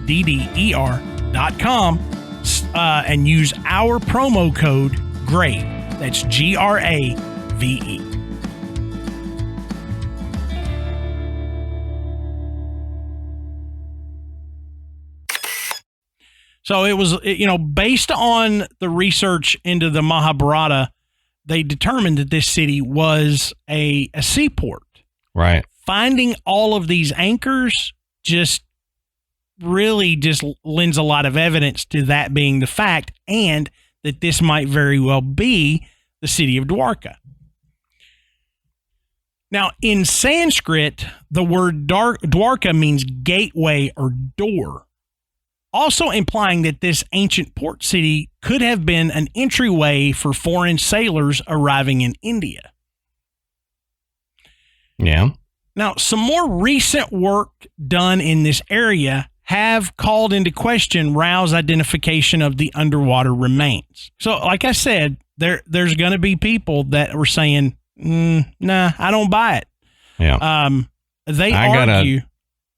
and use our promo code GRAVE. That's GRAVE. So it was, based on the research into the Mahabharata, they determined that this city was a seaport. Right. Finding all of these anchors just lends a lot of evidence to that being the fact, and that this might very well be the city of Dwarka. Now, in Sanskrit, the word Dwarka means gateway or door, also implying that this ancient port city could have been an entryway for foreign sailors arriving in India. Yeah. Now, some more recent work done in this area have called into question Rao's identification of the underwater remains. So, like I said, there's going to be people that were saying, nah, I don't buy it. Yeah. They got argue.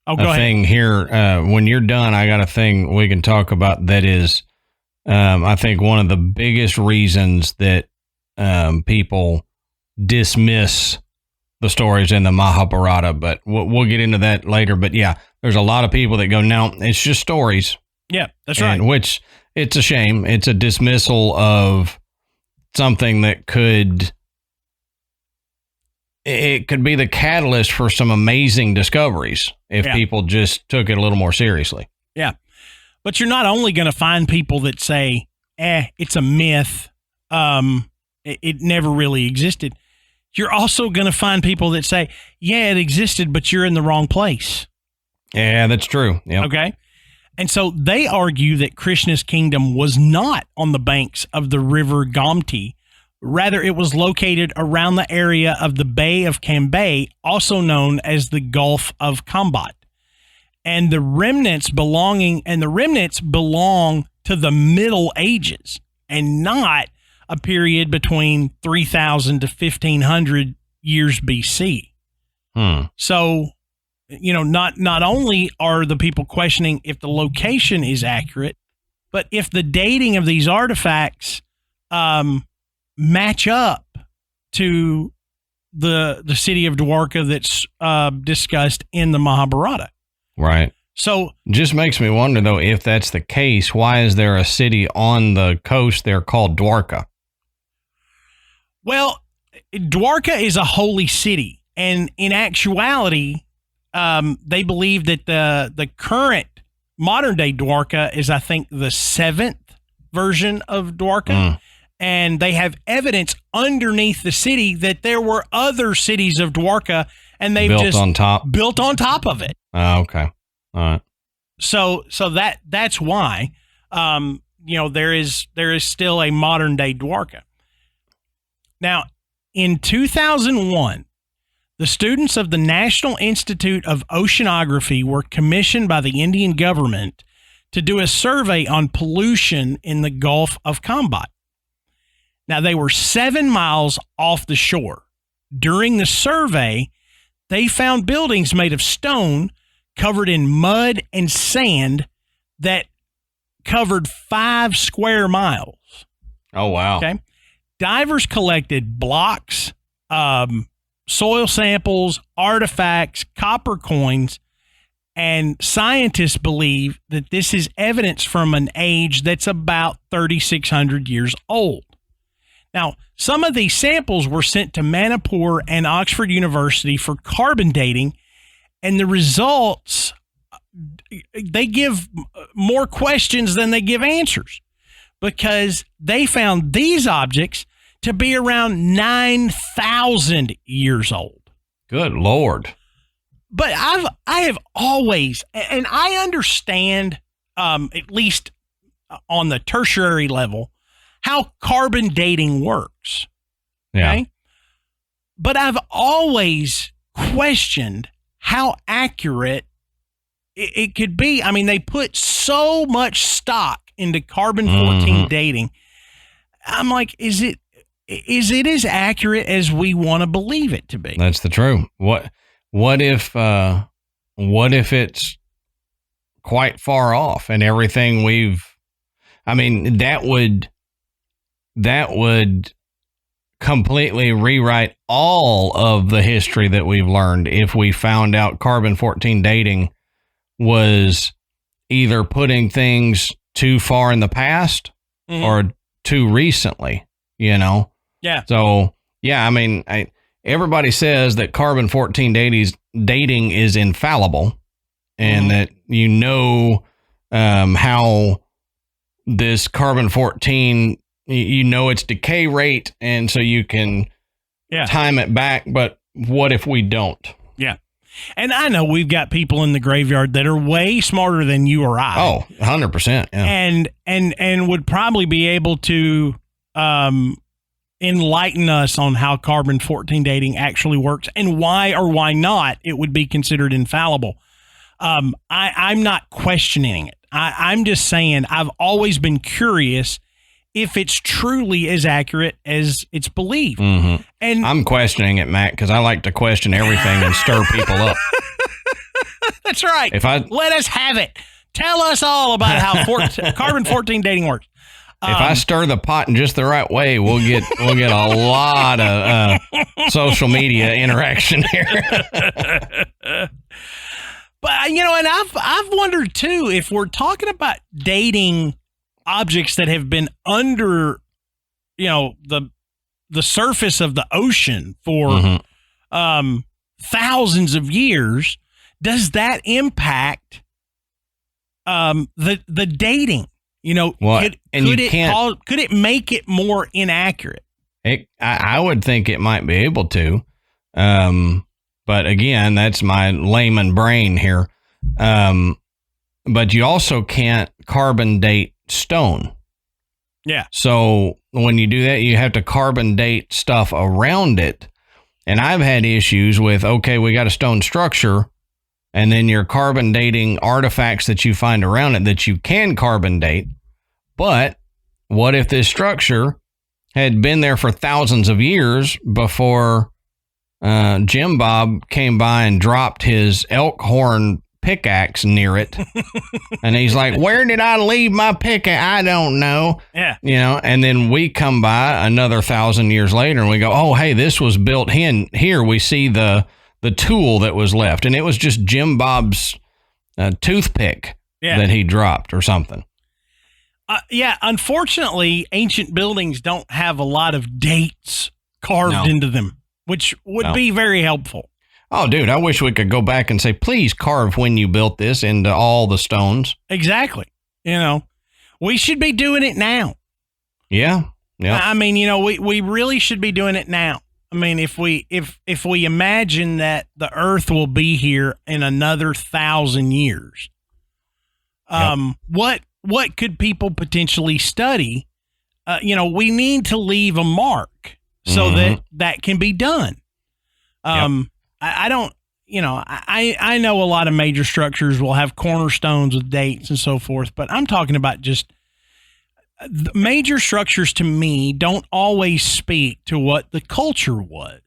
Go ahead. Thing here, when you're done, I got a thing we can talk about that is, I think, one of the biggest reasons that people dismiss the stories in the Mahabharata, but we'll get into that later. But yeah, there's a lot of people that go, no, it's just stories. Yeah, that's right. Which, it's a shame. It's a dismissal of something that could be the catalyst for some amazing discoveries if people just took it a little more seriously. Yeah. But you're not only going to find people that say, it's a myth. It never really existed. You're also going to find people that say, yeah, it existed, but you're in the wrong place. Yeah, that's true. Yep. Okay. And so they argue that Krishna's kingdom was not on the banks of the river Gomti. Rather, it was located around the area of the Bay of Cambay, also known as the Gulf of Kambat. And the remnants belong to the Middle Ages and not a period between 3000 to 1500 years BC. So, not only are the people questioning if the location is accurate, but if the dating of these artifacts match up to the city of Dwarka that's discussed in the Mahabharata. Right. So just makes me wonder, though, if that's the case, why is there a city on the coast there called Dwarka? Well, Dwarka is a holy city, and in actuality, they believe that the current modern day Dwarka is, I think, the 7th version of Dwarka. And they have evidence underneath the city that there were other cities of Dwarka, and they've built on top of it. Oh, okay. All right. So that's why, there is still a modern day Dwarka. Now, in 2001, the students of the National Institute of Oceanography were commissioned by the Indian government to do a survey on pollution in the Gulf of Kambat. Now, they were 7 miles off the shore. During the survey, they found buildings made of stone covered in mud and sand that covered 5 square miles. Oh, wow. Okay. Divers collected blocks, soil samples, artifacts, copper coins, and scientists believe that this is evidence from an age that's about 3,600 years old. Now, some of these samples were sent to Manipur and Oxford University for carbon dating, and the results, they give more questions than they give answers, because they found these objects to be around 9,000 years old. Good Lord. But I have always, and I understand, at least on the tertiary level, how carbon dating works. Yeah. Okay? But I've always questioned how accurate it could be. I mean, they put so much stock into carbon-14 dating. I'm like, is it as accurate as we want to believe it to be? That's the truth. What if it's quite far off and everything that would completely rewrite all of the history that we've learned if we found out carbon-14 dating was either putting things too far in the past or too recently, Yeah. So, yeah, I mean, everybody says that carbon-14 dating is infallible and that how this carbon-14, its decay rate, and so you can time it back, but what if we don't? Yeah. And I know we've got people in the graveyard that are way smarter than you or I. Oh, 100%. Yeah. And would probably be able to enlighten us on how carbon-14 dating actually works and why or why not it would be considered infallible. I'm not questioning it. I'm just saying I've always been curious if it's truly as accurate as it's believed. Mm-hmm. And I'm questioning it, Matt, because I like to question everything and stir people up. That's right. Let us have it. Tell us all about how carbon-14 dating works. If I stir the pot in just the right way, we'll get a lot of social media interaction here. But and I've wondered too, if we're talking about dating objects that have been under, the surface of the ocean for thousands of years, does that impact the dating? Could it make it more inaccurate? I would think it might be able to. But again, that's my layman brain here. But you also can't carbon date stone. Yeah. So when you do that, you have to carbon date stuff around it. And I've had issues with, we got a stone structure, and then you're carbon dating artifacts that you find around it that you can carbon date. But what if this structure had been there for thousands of years before Jim Bob came by and dropped his elk horn pickaxe near it. And he's like, where did I leave my pickaxe? I don't know. Yeah. And then we come by another 1,000 years later and we go, oh, hey, this was built in. Here we see the tool that was left. And it was just Jim Bob's toothpick that he dropped or something. Unfortunately, ancient buildings don't have a lot of dates carved into them, which would be very helpful. Oh, dude, I wish we could go back and say, please carve when you built this into all the stones. Exactly. We should be doing it now. Yeah. Yeah. I mean, we really should be doing it now. I mean, if we imagine that the earth will be here in another 1,000 years, what could people potentially study? We need to leave a mark so that can be done. I don't, I know a lot of major structures will have cornerstones with dates and so forth, but I'm talking about just major structures to me don't always speak to what the culture was.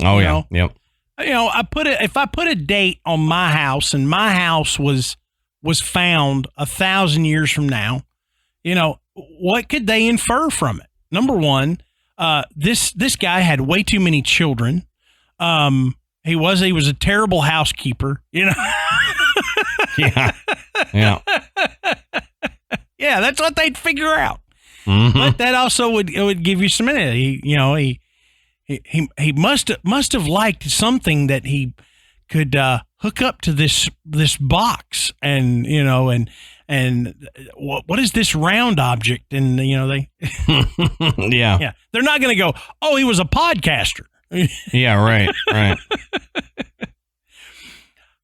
Oh, yeah. Yep. If I put a date on my house and my house was found 1,000 years from now, what could they infer from it? Number one, this guy had way too many children. He was a terrible housekeeper, Yeah. Yeah. Yeah, that's what they'd figure out. Mm-hmm. But that also would give you some minute. He must have liked something that he could hook up to this box and what is this round object? And they yeah. They're not going to go, oh, he was a podcaster. Yeah, right.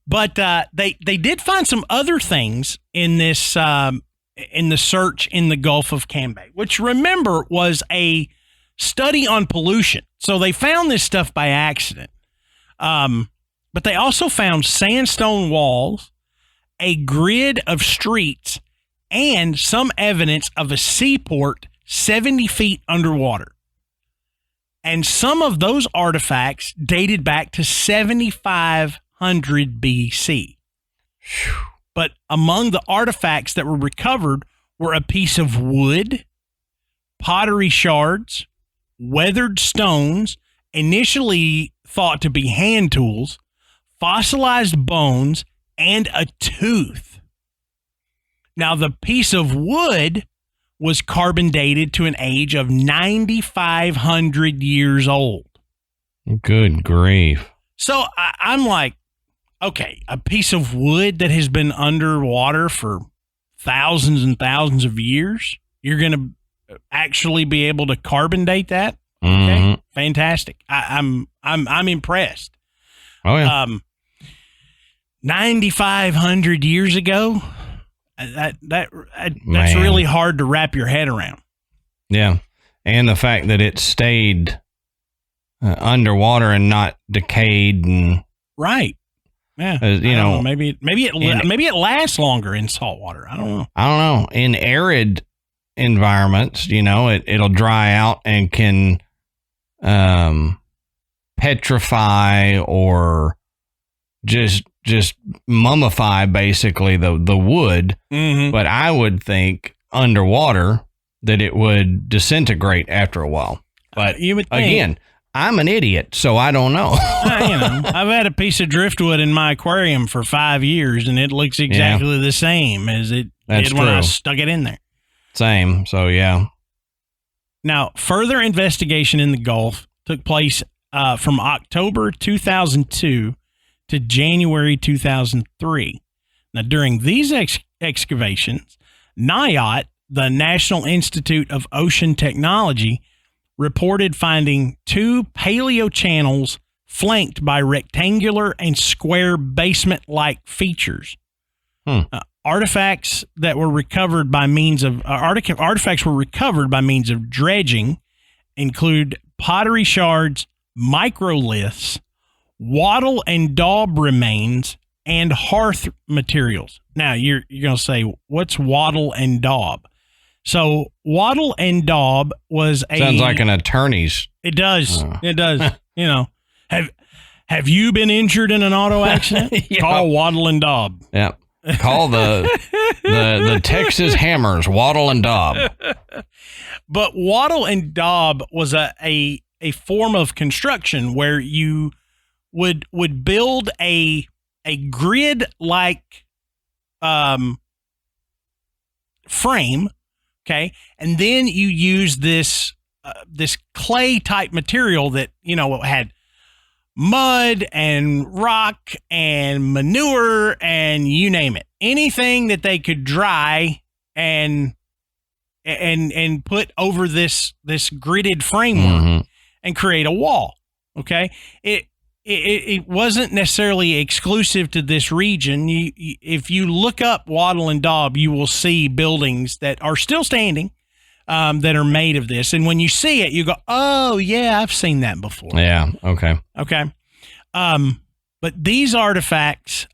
But they did find some other things in this in the search in the Gulf of Cambay, which remember was a study on pollution. So they found this stuff by accident. But they also found sandstone walls, a grid of streets, and some evidence of a seaport 70 feet underwater. And some of those artifacts dated back to 7,500 BC. But among the artifacts that were recovered were a piece of wood, pottery shards, weathered stones, initially thought to be hand tools, fossilized bones, and a tooth. Now, the piece of wood was carbon dated to an age of 9,500 years old. Good grief. So I'm like, okay, a piece of wood that has been underwater for thousands and thousands of years, you're going to actually be able to carbon date that? Okay, Mm-hmm. fantastic. I'm impressed. Oh, yeah. 9,500 years ago, that's really hard to wrap your head around. Yeah. And the fact that it stayed underwater and not decayed and right. Yeah. Maybe it lasts longer in salt water. I don't know. In arid environments, it'll dry out and can petrify or just mummify basically the wood. Mm-hmm. But I would think underwater that it would disintegrate after a while. But you would think. Again, I'm an idiot, so I don't know. I've had a piece of driftwood in my aquarium for 5 years, and it looks exactly the same as it did when I stuck it in there. Same. So, yeah. Now, further investigation in the Gulf took place from October 2002 to January 2003. Now, during these excavations, NIOT, the National Institute of Ocean Technology, reported finding 2 paleo channels flanked by rectangular and square basement-like features. Artifacts were recovered by means of dredging include pottery shards, microliths, wattle and daub remains, and hearth materials. Now, you're going to say, what's wattle and daub? So, wattle and daub was Sounds like an attorney's. It does. It does. Have you been injured in an auto accident? Yep. Call Waddle and Daub. Yeah. Call the Texas Hammers, Waddle and Daub. But Waddle and Daub was a form of construction where you would build a grid like frame, okay, and then you use this clay type material that had mud and rock and manure and you name it, anything that they could dry and put over this gridded framework and create a wall. Okay, it wasn't necessarily exclusive to this region. If you look up Waddle and Daub, you will see buildings that are still standing that are made of this. And when you see it, you go, oh, yeah, I've seen that before. Yeah, okay. Okay. But these artifacts,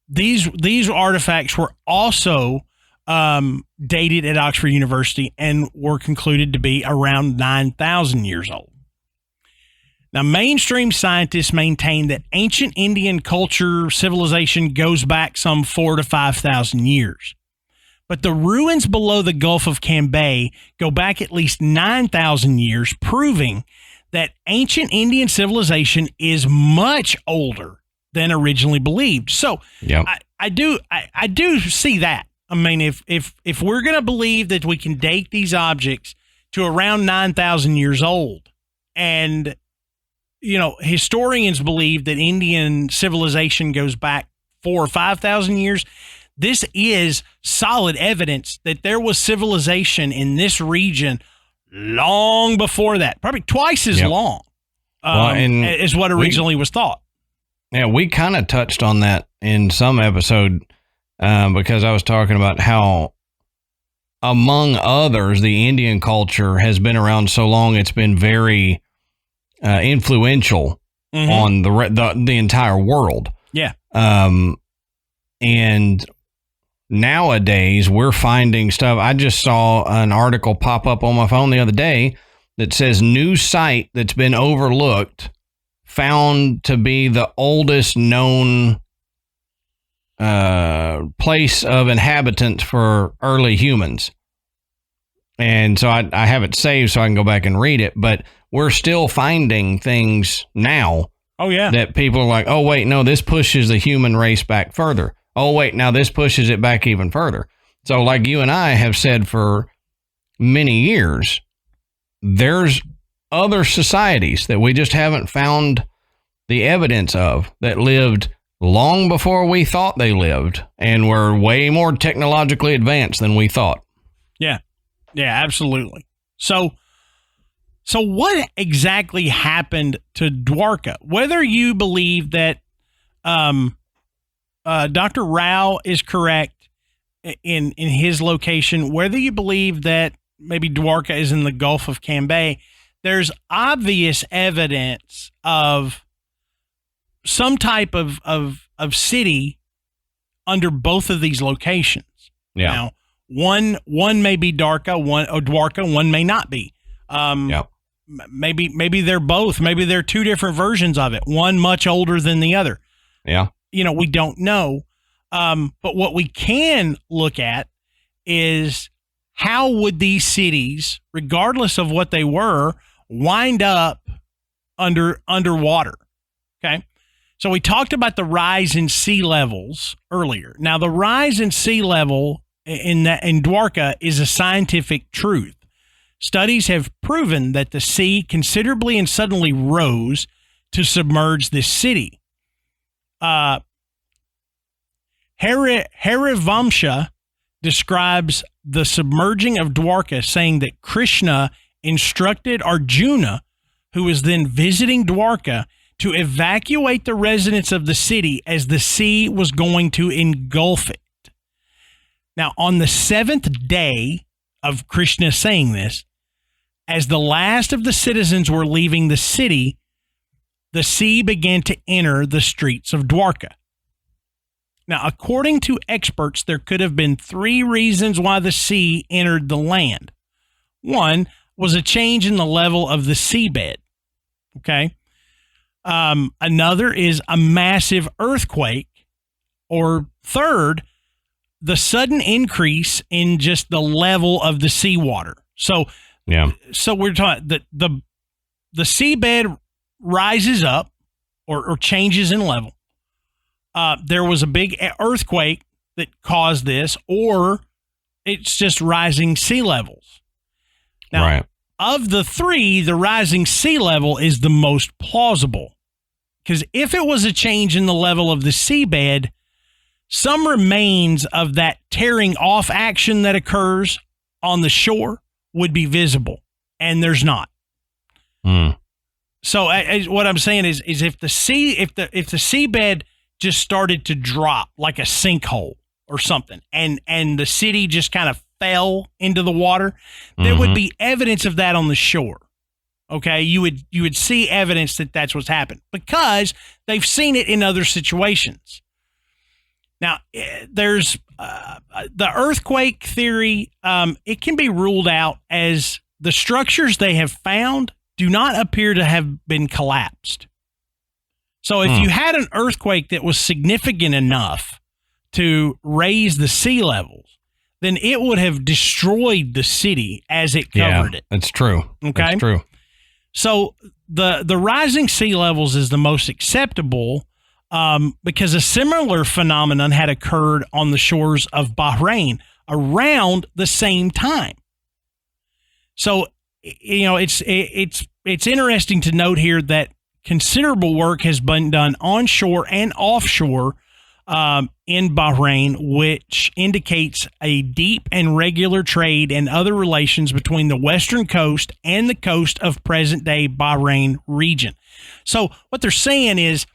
these artifacts were also dated at Oxford University and were concluded to be around 9,000 years old. Now, mainstream scientists maintain that ancient Indian culture civilization goes back some 4,000 to 5,000 years. But the ruins below the Gulf of Cambay go back at least 9,000 years, proving that ancient Indian civilization is much older than originally believed. So yep. I do see that. I mean, if we're going to believe that we can date these objects to around 9,000 years old, and historians believe that Indian civilization goes back 4,000 or 5,000 years. This is solid evidence that there was civilization in this region long before that, probably twice as long as what originally was thought. Yeah, we kind of touched on that in some episode because I was talking about how, among others, the Indian culture has been around so long, it's been very influential on the entire world. Yeah. And nowadays we're finding stuff. I just saw an article pop up on my phone the other day that says new site that's been overlooked found to be the oldest known place of inhabitants for early humans. And so I have it saved so I can go back and read it, but we're still finding things now. Oh, yeah. That people are like, oh, wait, no, this pushes the human race back further. Oh, wait, now this pushes it back even further. So like you and I have said for many years, there's other societies that we just haven't found the evidence of that lived long before we thought they lived and were way more technologically advanced than we thought. Yeah. Yeah, absolutely. So what exactly happened to Dwarka? Whether you believe that Dr. Rao is correct in his location, whether you believe that maybe Dwarka is in the Gulf of Cambay, there's obvious evidence of some type of city under both of these locations. Yeah. Now, one may be Dwarka, one may not be. Maybe they're both. Maybe they're two different versions of it. One much older than the other. Yeah. We don't know. But what we can look at is how would these cities, regardless of what they were, wind up underwater. Okay. So we talked about the rise in sea levels earlier. Now, the rise in sea level in Dwarka is a scientific truth. Studies have proven that the sea considerably and suddenly rose to submerge this city. Harivamsha describes the submerging of Dwarka, saying that Krishna instructed Arjuna, who was then visiting Dwarka, to evacuate the residents of the city as the sea was going to engulf it. Now, on the seventh day of Krishna saying this, as the last of the citizens were leaving the city, the sea began to enter the streets of Dwarka. Now, according to experts, there could have been three reasons why the sea entered the land. One was a change in the level of the seabed. Okay. Another is a massive earthquake. Or third, the sudden increase in just the level of the seawater. So we're talking that the seabed rises up or changes in level. There was a big earthquake that caused this, or it's just rising sea levels. Now, of the three, the rising sea level is the most plausible, because if it was a change in the level of the seabed, some remains of that tearing off action that occurs on the shore would be visible, and there's not. So what I'm saying is if the seabed just started to drop like a sinkhole or something, and the city just kind of fell into the water, there would be evidence of that on the shore. Okay, you would see evidence that that's what's happened, because they've seen it in other situations. Now, there's the earthquake theory. It can be ruled out, as the structures they have found do not appear to have been collapsed. So if you had an earthquake that was significant enough to raise the sea levels, then it would have destroyed the city as it covered it. That's true. Okay. That's true. So the rising sea levels is the most acceptable, because a similar phenomenon had occurred on the shores of Bahrain around the same time. So, it's interesting to note here that considerable work has been done onshore and offshore in Bahrain, which indicates a deep and regular trade and other relations between the western coast and the coast of present-day Bahrain region. So what they're saying is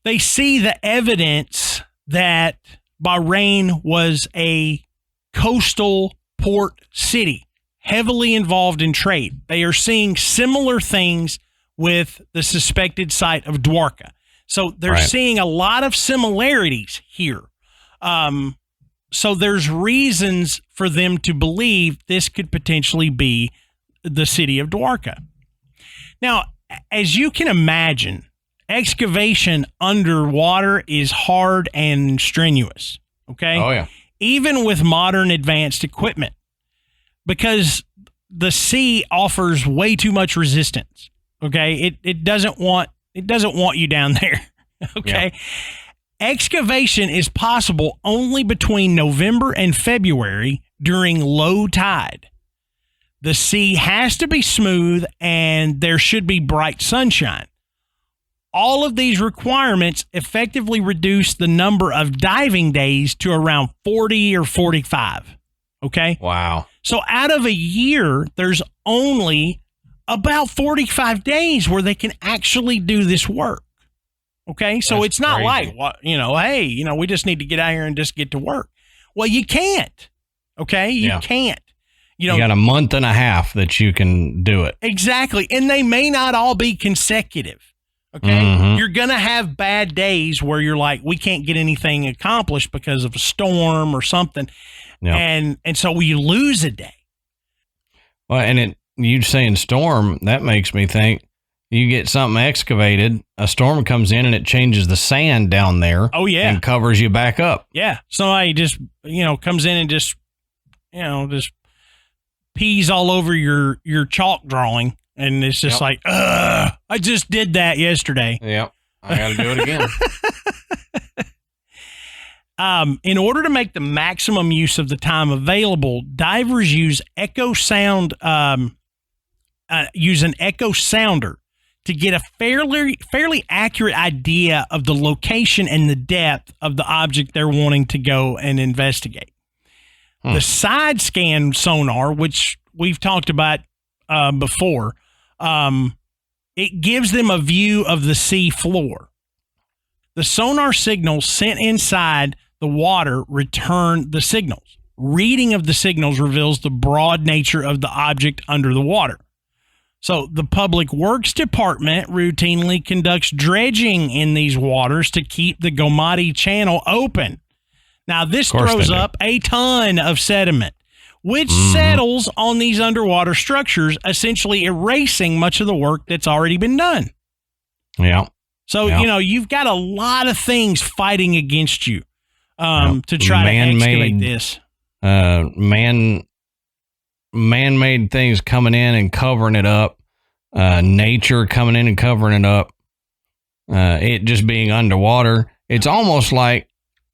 they see the evidence that Bahrain was a coastal port city, heavily involved in trade. They are seeing similar things with the suspected site of Dwarka. So they're seeing a lot of similarities here. So there's reasons for them to believe this could potentially be the city of Dwarka. Now, as you can imagine, excavation underwater is hard and strenuous. Okay? Oh, yeah. Even with modern advanced equipment, because the sea offers way too much resistance. Okay? It doesn't want you down there. Okay? Yeah. Excavation is possible only between November and February during low tide. The sea has to be smooth and there should be bright sunshine. All of these requirements effectively reduce the number of diving days to around 40 or 45. Okay? Wow. So out of a year, there's only about 45 days where they can actually do this work. Okay? So That's it's not crazy. like, hey, we just need to get out here and just get to work. Well, you can't. Okay? You can't. You got a month and a half that you can do it. Exactly. And they may not all be consecutive. Okay? You're going to have bad days where you're like, we can't get anything accomplished because of a storm or something. And so you lose a day. Well, and you saying storm, that makes me think you get something excavated, a storm comes in and it changes the sand down there. Oh, yeah. And covers you back up. Yeah. Somebody just, comes in and just pees all over your chalk drawing. And it's just like, I just did that yesterday. Yep. I got to do it again. In order to make the maximum use of the time available, divers use an echo sounder to get a fairly accurate idea of the location and the depth of the object they're wanting to go and investigate. The side scan sonar, which we've talked about before, it gives them a view of the sea floor. The sonar signals sent inside the water return the signals. Reading of the signals reveals the broad nature of the object under the water. So the Public Works Department routinely conducts dredging in these waters to keep the Gomati Channel open. Now, this throws up a ton of sediment, which settles on these underwater structures, essentially erasing much of the work that's already been done. Yeah. So, you've got a lot of things fighting against you to try to excavate this. Man-made things coming in and covering it up. Nature coming in and covering it up. It just being underwater. It's almost like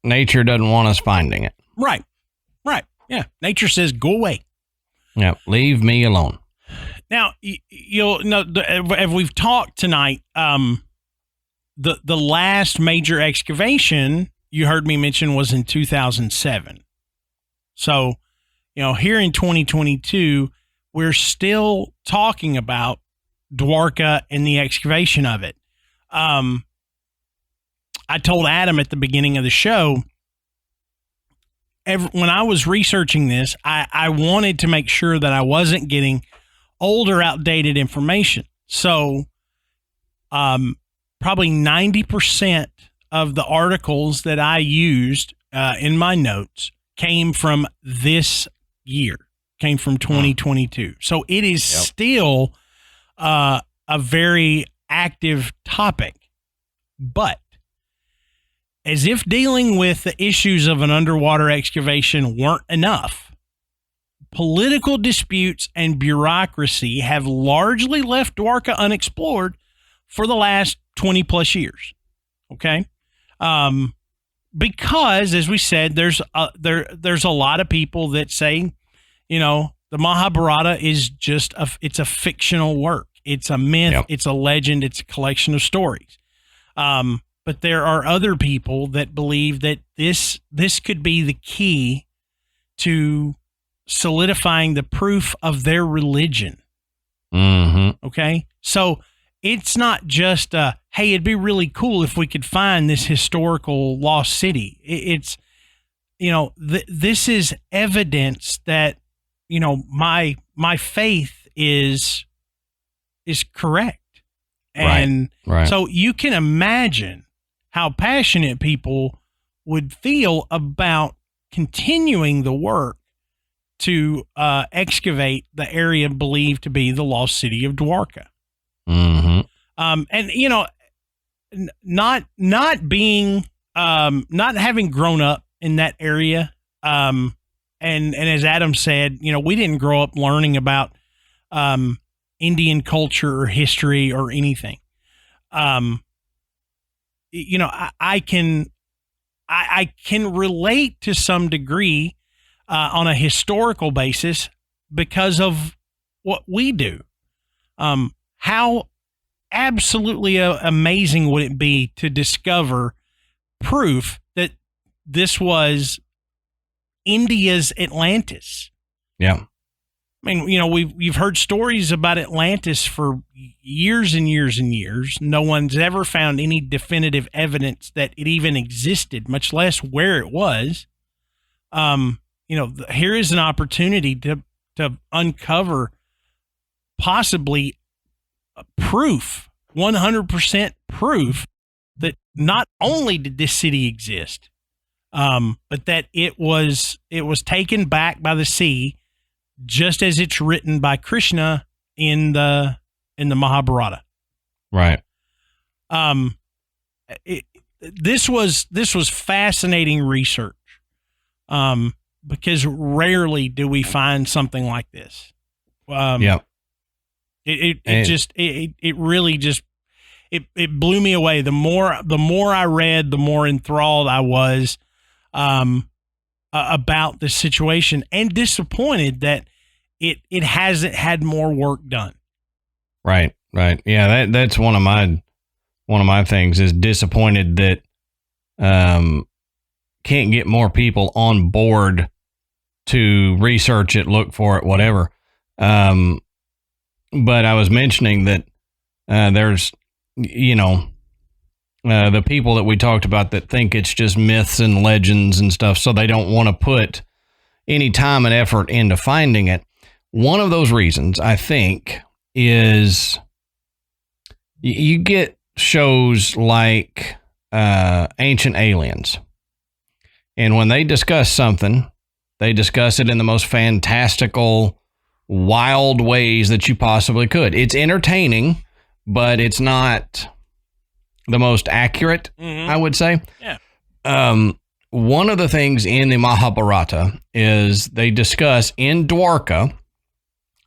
nature doesn't want us finding it. Right. Yeah. Nature says, go away. Yeah. Leave me alone. Now, you'll know, as we've talked tonight, the last major excavation you heard me mention was in 2007. So, here in 2022, we're still talking about Dwarka and the excavation of it. I told Adam at the beginning of the show, when I was researching this, I wanted to make sure that I wasn't getting old or outdated information. So, probably 90% of the articles that I used in my notes came from this year, came from 2022. So it is still a very active topic. But as if dealing with the issues of an underwater excavation weren't enough, political disputes and bureaucracy have largely left Dwarka unexplored for the last 20 plus years. Okay. Because as we said, there's a lot of people that say, the Mahabharata is just it's a fictional work. It's a myth. It's a legend. It's a collection of stories. But there are other people that believe that this could be the key to solidifying the proof of their religion. Mm-hmm. Okay. So it's not just hey, it'd be really cool if we could find this historical lost city. It's, this is evidence that, my faith is correct. And right. So you can imagine how passionate people would feel about continuing the work to excavate the area believed to be the lost city of Dwarka. Mm-hmm. And not being not having grown up in that area, and as Adam said, we didn't grow up learning about Indian culture or history or anything. I can relate to some degree on a historical basis because of what we do. How absolutely amazing would it be to discover proof that this was India's Atlantis? Yeah. I mean, you've heard stories about Atlantis for years and years and years. No one's ever found any definitive evidence that it even existed, much less where it was. Here is an opportunity to uncover possibly proof, 100% proof that not only did this city exist, but that it was taken back by the sea, just as it's written by Krishna in the Mahabharata. Right. This was fascinating research, because rarely do we find something like this. It really just blew me away. The more I read, the more enthralled I was about the situation, and disappointed that it hasn't had more work done. Right. Yeah, that's one of my things, is disappointed that can't get more people on board to research it, look for it, whatever. But I was mentioning that there's, the people that we talked about that think it's just myths and legends and stuff, so they don't want to put any time and effort into finding it. One of those reasons, I think, is you get shows like Ancient Aliens. And when they discuss something, they discuss it in the most fantastical, wild ways that you possibly could. It's entertaining, but it's not the most accurate, I would say. Yeah. One of the things in the Mahabharata is they discuss in Dwarka,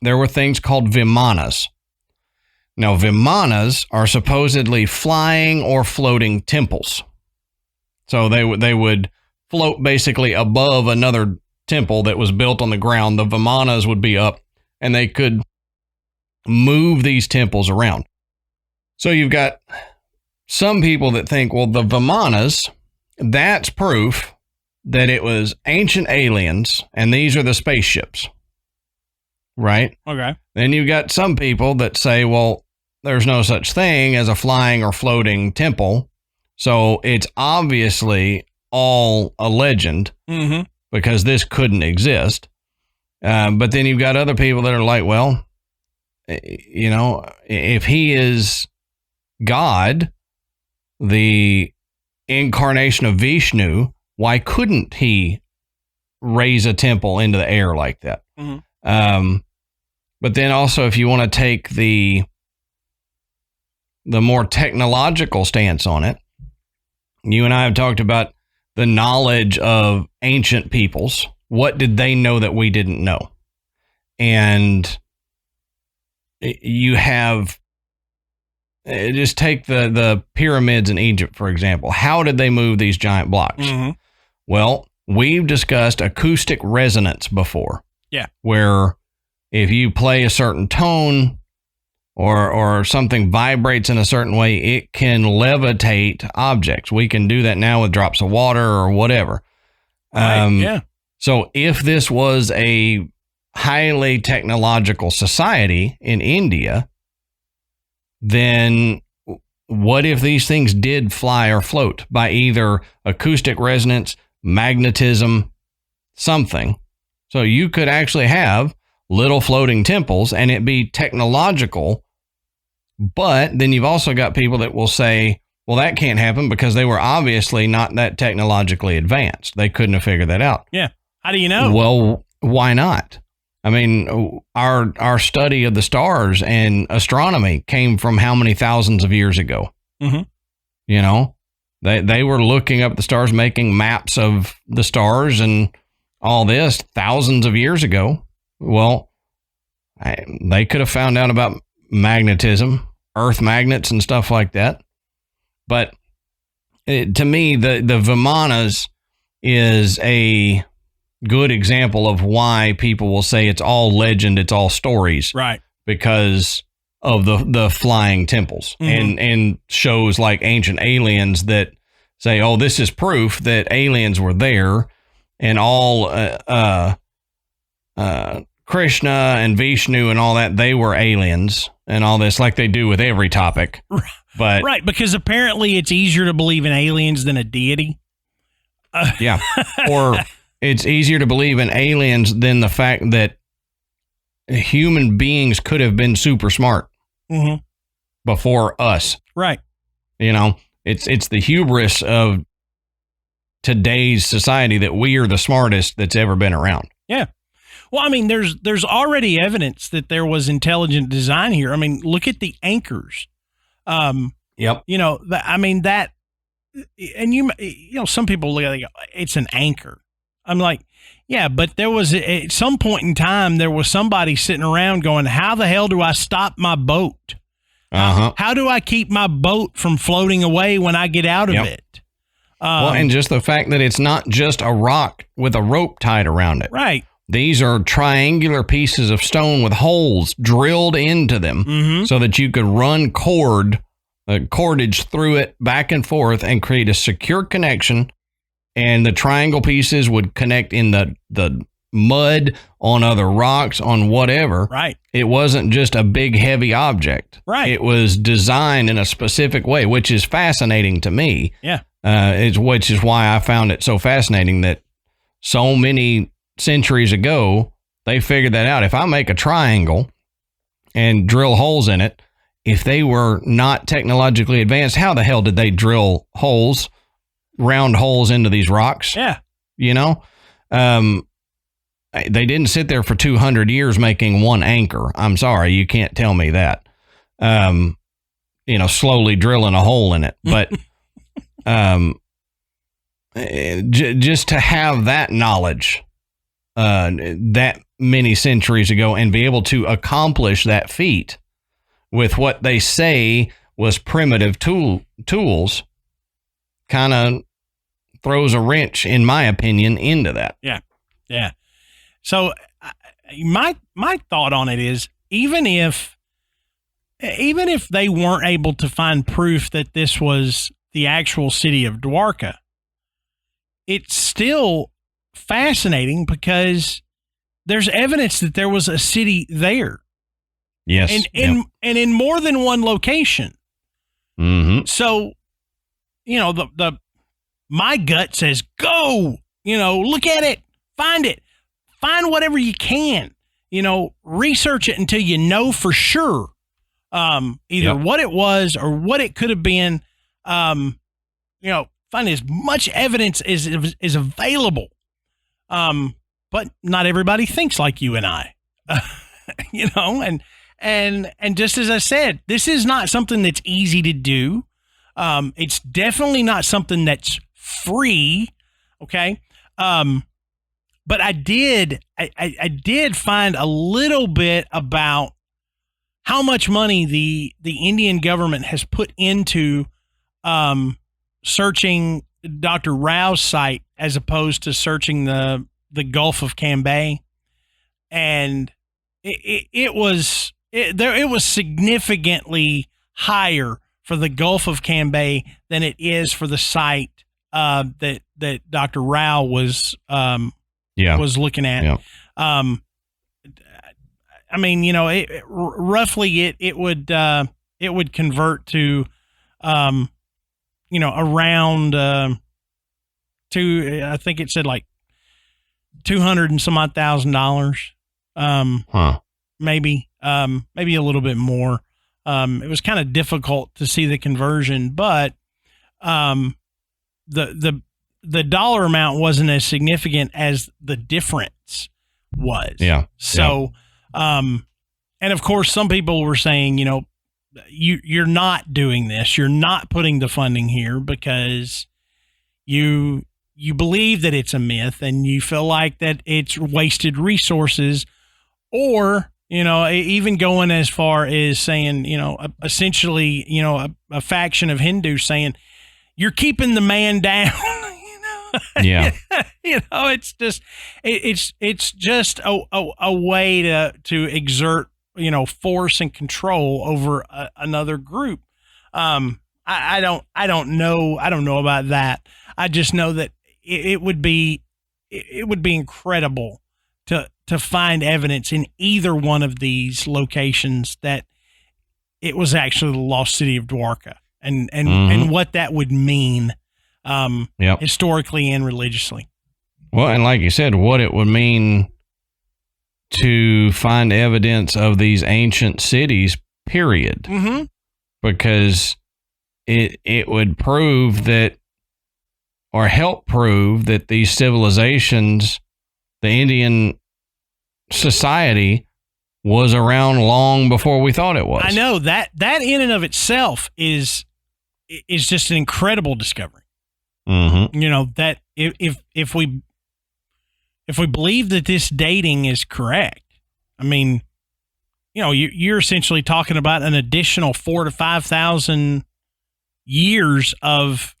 there were things called vimanas. Now, vimanas are supposedly flying or floating temples. So they would float basically above another temple that was built on the ground. The vimanas would be up, and they could move these temples around. So you've got some people that think, well, the vimanas, that's proof that it was ancient aliens, and these are the spaceships. Right? Okay. Then you've got some people that say, well, there's no such thing as a flying or floating temple. So it's obviously all a legend because this couldn't exist. But then you've got other people that are like, well, you know, if he is God, the incarnation of Vishnu, why couldn't he raise a temple into the air like that? But then also, if you want to take the more technological stance on it, you and I have talked about the knowledge of ancient peoples. What did they know that we didn't know? And you have, just take the pyramids in Egypt, for example. How did they move these giant blocks? Well, we've discussed acoustic resonance before. Yeah. Where if you play a certain tone or something vibrates in a certain way, it can levitate objects. We can do that now with drops of water or whatever. Yeah. So if this was a highly technological society in India, then what if these things did fly or float by either acoustic resonance, magnetism, something? So you could actually have little floating temples and it be technological. But then you've also got people that will say, well, that can't happen because they were obviously not that technologically advanced. They couldn't have figured that out. Yeah. How do you know? Well, why not? I mean, our study of the stars and astronomy came from how many thousands of years ago? You know, they were looking up the stars, making maps of the stars and all this thousands of years ago. Well, they could have found out about magnetism, earth magnets and stuff like that. But to me, the Vimanas is a good example of why people will say it's all legend, it's all stories. Right. Because of the flying temples and shows like Ancient Aliens that say, oh, this is proof that aliens were there and all Krishna and Vishnu and all that, they were aliens and all this, like they do with every topic. But right, because apparently it's easier to believe in aliens than a deity. Yeah. Or it's easier to believe in aliens than the fact that human beings could have been super smart before us. Right. You know, it's the hubris of today's society that we are the smartest that's ever been around. Yeah. Well, I mean, there's already evidence that there was intelligent design here. I mean, look at the anchors. Yep. You know, I mean, that, and you know, some people look at it, it's an anchor. I'm like, yeah, but there was at some point in time, there was somebody sitting around going, how the hell do I stop my boat? How do I keep my boat from floating away when I get out of it? Well, and just the fact that it's not just a rock with a rope tied around it. Right. These are triangular pieces of stone with holes drilled into them so that you could run cordage through it back and forth and create a secure connection. And the triangle pieces would connect in the mud, on other rocks, on whatever. Right. It wasn't just a big, heavy object. Right. It was designed in a specific way, which is fascinating to me. Yeah. Which is why I found it so fascinating that so many centuries ago, they figured that out. If I make a triangle and drill holes in it, if they were not technologically advanced, how the hell did they drill holes, round holes into these rocks? Yeah. You know, they didn't sit there for 200 years making one anchor. I'm sorry, you can't tell me that. slowly drilling a hole in it. But just to have that knowledge that many centuries ago and be able to accomplish that feat with what they say was primitive tools kind of throws a wrench, in my opinion, into that. Yeah. So my thought on it is, even if they weren't able to find proof that this was the actual city of Dwarka, it's still fascinating because there's evidence that there was a city there. Yes. And in more than one location. Mm-hmm. So, my gut says, go, look at it, find whatever you can, research it until you know for sure, either what it was or what it could have been. Find as much evidence as is available. But not everybody thinks like you and I, and just as I said, this is not something that's easy to do. It's definitely not something that's free. Okay. But I did find a little bit about how much money the Indian government has put into, searching Dr. Rao's site as opposed to searching the Gulf of Cambay. And it was significantly higher for the Gulf of Cambay than it is for the site that Dr. Rao was looking at. Yeah. I mean, roughly it would convert to around I think it said like $200 and some odd $1,000. Maybe a little bit more. It was kind of difficult to see the conversion, but the dollar amount wasn't as significant as the difference was. Yeah. So, and of course, some people were saying, you're not doing this. You're not putting the funding here because you believe that it's a myth and you feel like that it's wasted resources, or, even going as far as saying, essentially, a faction of Hindus saying you're keeping the man down. Yeah. It's just a way to exert, force and control over another group. I don't know about that. I just know that it would be incredible to find evidence in either one of these locations that it was actually the lost city of Dwarka, and what that would mean historically and religiously. Well, and like you said, what it would mean to find evidence of these ancient cities, period. Mm-hmm. Because it would prove that, or help prove that these civilizations, the Indian society, was around long before we thought it was. I know that in and of itself is just an incredible discovery. Mm-hmm. That if we believe that this dating is correct, I mean, you're essentially talking about an additional 4,000 to 5,000 years of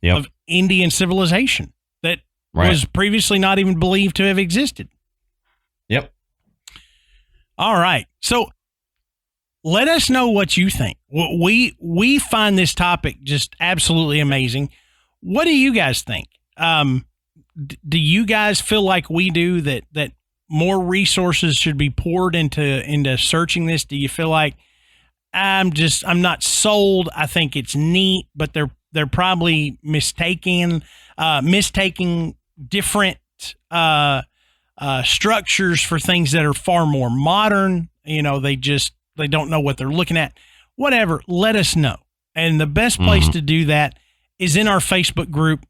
Indian civilization that was previously not even believed to have existed. Yep. All right. So let us know what you think. We find this topic just absolutely amazing. What do you guys think? Do you guys feel like we do that more resources should be poured into searching this? Do you feel like I'm not sold? I think it's neat, but they're probably mistaking different structures for things that are far more modern. They don't know what they're looking at. Whatever, let us know. And the best place to do that is in our Facebook group.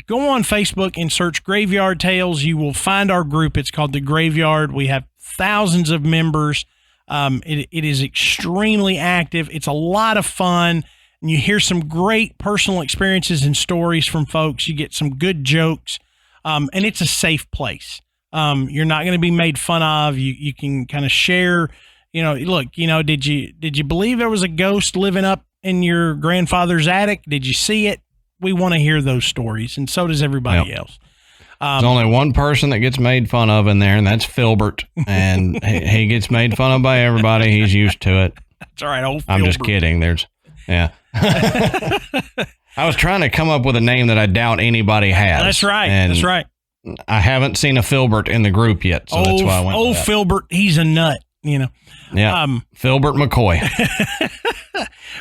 Go on Facebook and search Graveyard Tales. You will find our group. It's called The Graveyard. We have thousands of members. It is extremely active. It's a lot of fun. and you hear some great personal experiences and stories from folks. You get some good jokes, and it's a safe place. You're not going to be made fun of. You can kind of share, look, did you believe there was a ghost living up in your grandfather's attic? Did you see it? We want to hear those stories, and so does everybody else. There's only one person that gets made fun of in there, and that's Filbert. And he gets made fun of by everybody. He's used to it. That's all right, old I'm Filbert. just kidding. I was trying to come up with a name that I doubt anybody has. That's right. That's right. I haven't seen a Filbert in the group yet, so that's why I went with that. Filbert, he's a nut, Yeah, Filbert McCoy.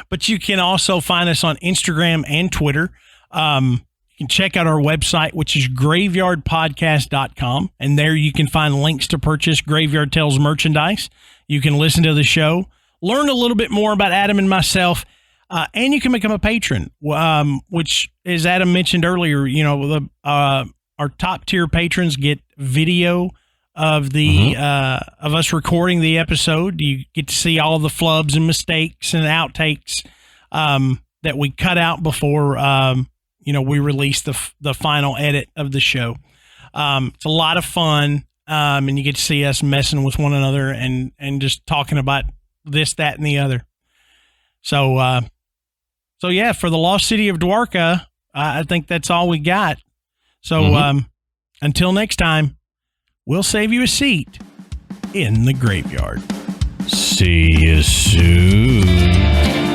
But you can also find us on Instagram and Twitter. You can check out our website, which is graveyardpodcast.com. And there you can find links to purchase Graveyard Tales merchandise. You can listen to the show, learn a little bit more about Adam and myself, and you can become a patron, which, as Adam mentioned earlier, our top tier patrons get video of the of us recording the episode. You get to see all the flubs and mistakes and outtakes that we cut out before we release the final edit of the show. It's a lot of fun, and you get to see us messing with one another and just talking about this, that, and the other. So yeah, for the Lost City of Dwarka, I think that's all we got. So until next time, we'll save you a seat in the graveyard. See you soon.